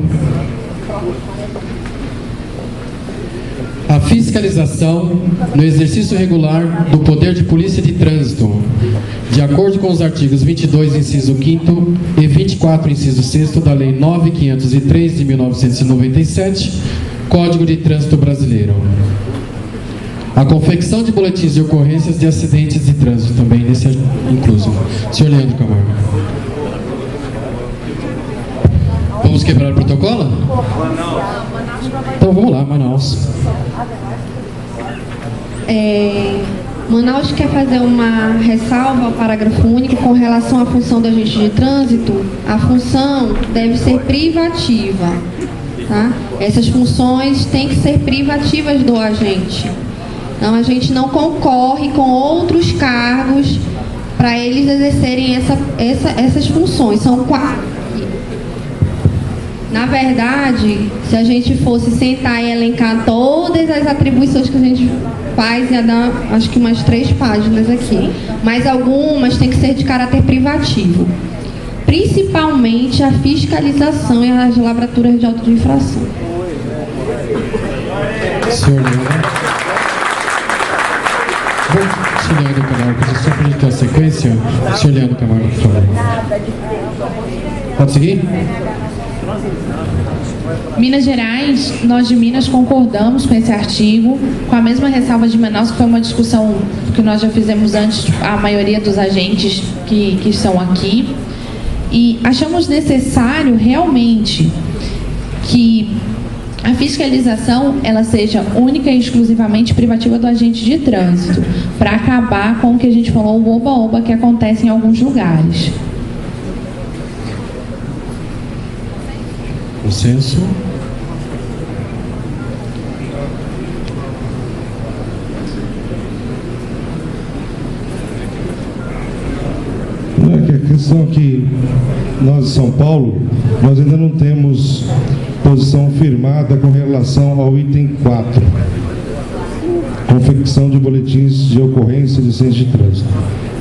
a fiscalização no exercício regular do poder de polícia de trânsito, de acordo com os artigos 22, inciso 5º e 24, inciso 6º da Lei 9.503 de 1997, Código de Trânsito Brasileiro. A confecção de boletins de ocorrências de acidentes de trânsito também nesse incluso. Senhor Leandro Camargo. Vamos quebrar o protocolo? Então vamos lá, Manaus. Manaus quer fazer uma ressalva ao parágrafo único com relação à função do agente de trânsito. A função deve ser privativa, tá? Essas funções têm que ser privativas do agente. Então, a gente não concorre com outros cargos para eles exercerem essas funções. São 4. Na verdade, se a gente fosse sentar e elencar todas as atribuições que a gente faz, ia dar, acho que umas 3 páginas aqui. Mas algumas têm que ser de caráter privativo. Principalmente a fiscalização e as lavraturas de auto de infração. Senhor Leandro. Senhor Leandro Camargo, só para a gente ter a sequência. Senhor Leandro Camargo, por favor. Pode seguir? Minas Gerais, nós de Minas concordamos com esse artigo, com a mesma ressalva de Manaus, que foi uma discussão que nós já fizemos antes, a maioria dos agentes que estão aqui. E achamos necessário realmente que a fiscalização ela seja única e exclusivamente privativa do agente de trânsito, para acabar com o que a gente falou, o oba-oba que acontece em alguns lugares. Consenso. A questão é que nós de São Paulo, nós ainda não temos posição firmada com relação ao item 4, confecção de boletins de ocorrência de incidentes de trânsito.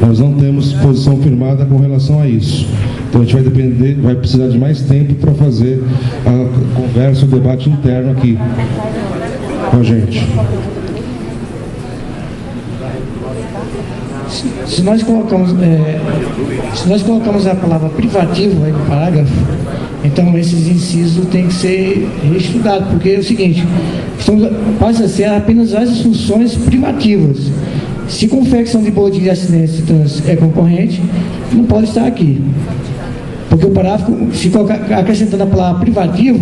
Nós não temos posição firmada com relação a isso. Então a gente vai precisar de mais tempo para fazer a conversa, o debate interno aqui com a gente. Se nós colocamos a palavra privativo aí no parágrafo, então esses incisos têm que ser reestudados, porque é o seguinte, passa a ser apenas as funções privativas. Se confecção de boletim de acidentes de trânsito é concorrente, não pode estar aqui. Porque o parágrafo, se colocar, acrescentando a palavra privativo,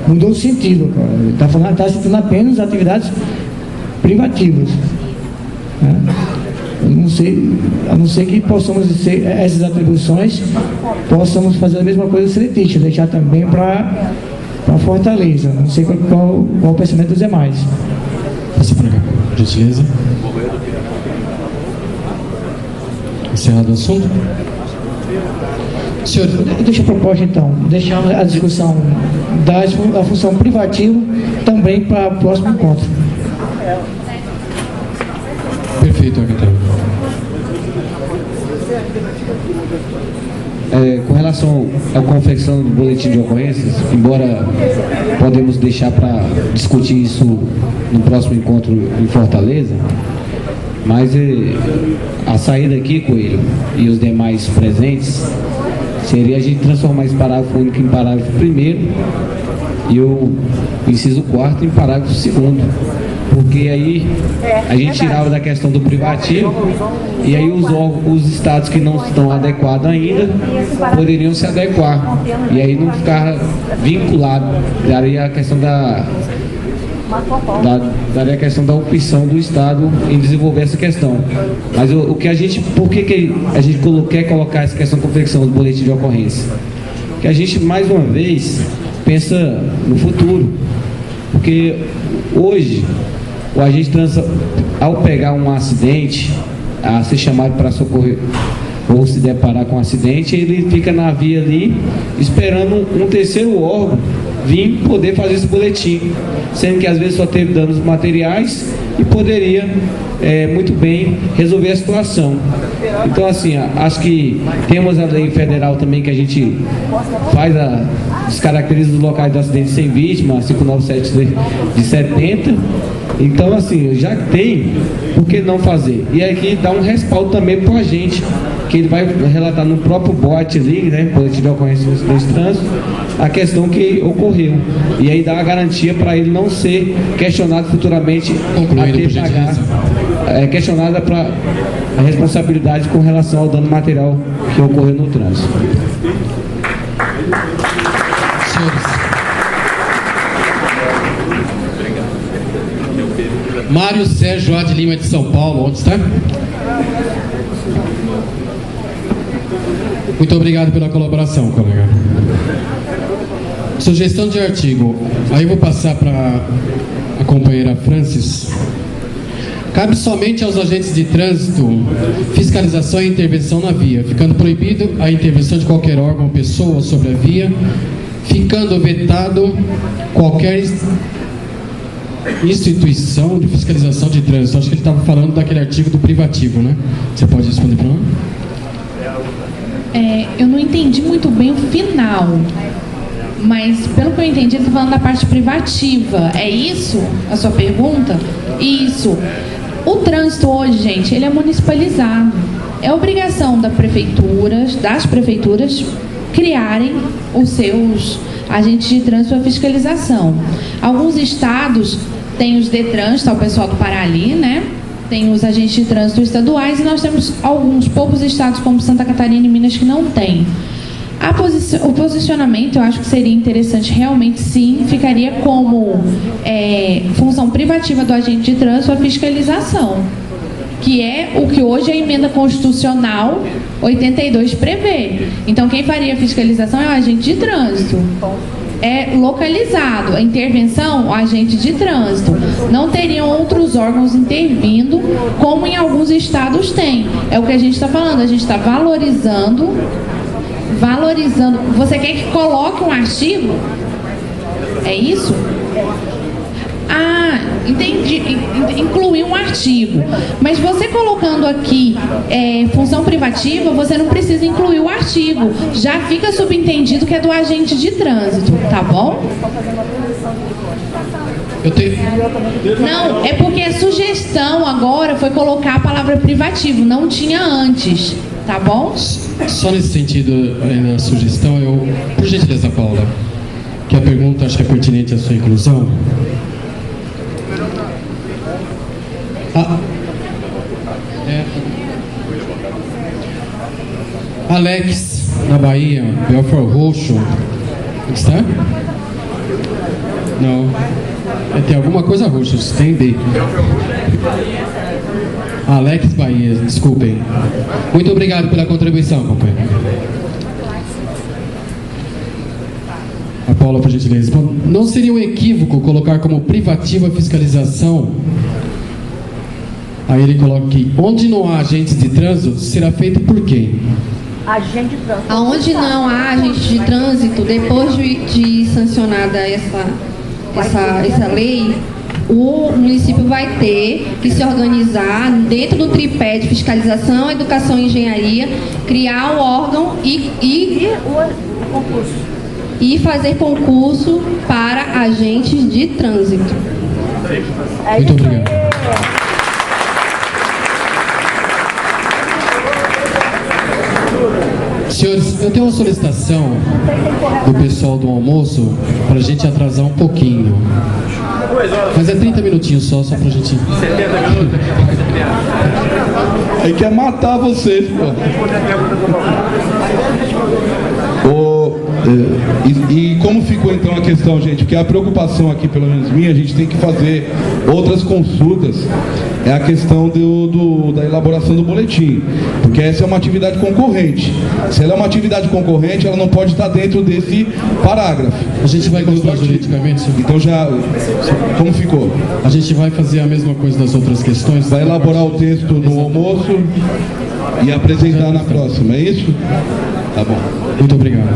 mudou o sentido. Está citando apenas atividades privativas. Né? A não ser que possamos dizer essas atribuições, possamos fazer a mesma coisa seletista, deixar também para Fortaleza. Não sei qual o pensamento dos demais. Passa para cá, gentileza. Encerrado o assunto. Senhor, deixa a proposta então, deixar a discussão da função privativa também para o próximo encontro. Perfeito, secretário. Com relação à confecção do boletim de ocorrências, embora podemos deixar para discutir isso no próximo encontro em Fortaleza, mas a saída aqui, Coelho, e os demais presentes, seria a gente transformar esse parágrafo único em parágrafo 1º e o inciso 4º em parágrafo 2º. Porque aí a gente tirava da questão do privativo e aí os estados que não estão adequados ainda poderiam se adequar. E aí não ficar vinculado, daria a questão daria a questão da opção do Estado em desenvolver essa questão. Mas o que a gente, por que a gente quer colocar essa questão de confecção do boletim de ocorrência? Que a gente, mais uma vez, pensa no futuro. Porque hoje, o agente de trânsito, ao pegar um acidente, a ser chamado para socorrer ou se deparar com um acidente, ele fica na via ali, esperando um terceiro órgão vir poder fazer esse boletim, sendo que às vezes só teve danos materiais e poderia muito bem resolver a situação. Então, assim, acho que temos a lei federal também que a gente descaracteriza os locais do acidente sem vítima, 597 de 70. Então, assim, já tem, por que não fazer? E aqui dá um respaldo também para a gente, que ele vai relatar no próprio bote ali, né, boletim de ocorrência de trânsito, a questão que ocorreu. E aí dá a garantia para ele não ser questionado futuramente a ter pagar, questionada para a responsabilidade com relação ao dano material que ocorreu no trânsito. Senhores. Mário Sérgio A. de Lima de São Paulo, onde está? Muito obrigado pela colaboração, colega. Sugestão de artigo. Aí eu vou passar para a companheira Francis. Cabe somente aos agentes de trânsito fiscalização e intervenção na via, ficando proibido a intervenção de qualquer órgão ou pessoa sobre a via, ficando vetado qualquer instituição de fiscalização de trânsito. Acho que ele estava falando daquele artigo do privativo, né? Você pode responder para nós? Eu não entendi muito bem o final, mas pelo que eu entendi, ele está falando da parte privativa. É isso a sua pergunta? Isso. O trânsito hoje, gente, ele é municipalizado. É obrigação das prefeituras criarem os seus agentes de trânsito para fiscalização. Alguns estados têm os DETRANs, está o pessoal do Pará ali, né? Tem os agentes de trânsito estaduais e nós temos alguns poucos estados como Santa Catarina e Minas que não têm. O posicionamento, eu acho que seria interessante, realmente sim, ficaria como função privativa do agente de trânsito a fiscalização, que é o que hoje a emenda constitucional 82 prevê. Então, quem faria a fiscalização é o agente de trânsito. É localizado. A intervenção, o agente de trânsito. Não teriam outros órgãos intervindo, como em alguns estados tem. É o que a gente está falando, a gente está valorizando. Você quer que coloque um artigo? É isso? Ah, entendi. Incluir um artigo. Mas você colocando aqui função privativa, você não precisa incluir o artigo. Já fica subentendido que é do agente de trânsito, tá bom? Não, é porque a sugestão agora foi colocar a palavra privativo, não tinha antes, tá bom? Só nesse sentido, na sugestão, por gentileza, Paula, que a pergunta acho que é pertinente à sua inclusão. Alex, na Bahia, Belfort Roxo. Está? Não. Tem alguma coisa roxa, tem D. Alex Bahia, desculpem. Muito obrigado pela contribuição, companheiro. A Paula, por gentileza. Não seria um equívoco colocar como privativa a fiscalização? Aí ele coloca aqui, onde não há agentes de trânsito, será feito por quem? Agente de trânsito. Aonde não há agente de trânsito, depois de sancionada essa lei, o município vai ter que se organizar dentro do tripé de fiscalização, educação e engenharia, criar o órgão e fazer concurso para agentes de trânsito. Muito obrigado. Senhores, eu tenho uma solicitação do pessoal do almoço para a gente atrasar um pouquinho. Mas é 30 minutinhos só pra gente... Ele quer matar vocês, pô. E como ficou então a questão, gente? Porque a preocupação aqui, pelo menos minha, a gente tem que fazer outras consultas. É a questão da elaboração do boletim. Porque essa é uma atividade concorrente. Se ela é uma atividade concorrente, ela não pode estar dentro desse parágrafo. A gente vai consultar juridicamente, senhor? Então já... Como ficou? A gente vai fazer a mesma coisa das outras questões? Vai elaborar o texto no almoço e apresentar na próxima, é isso? Tá bom. Muito obrigado.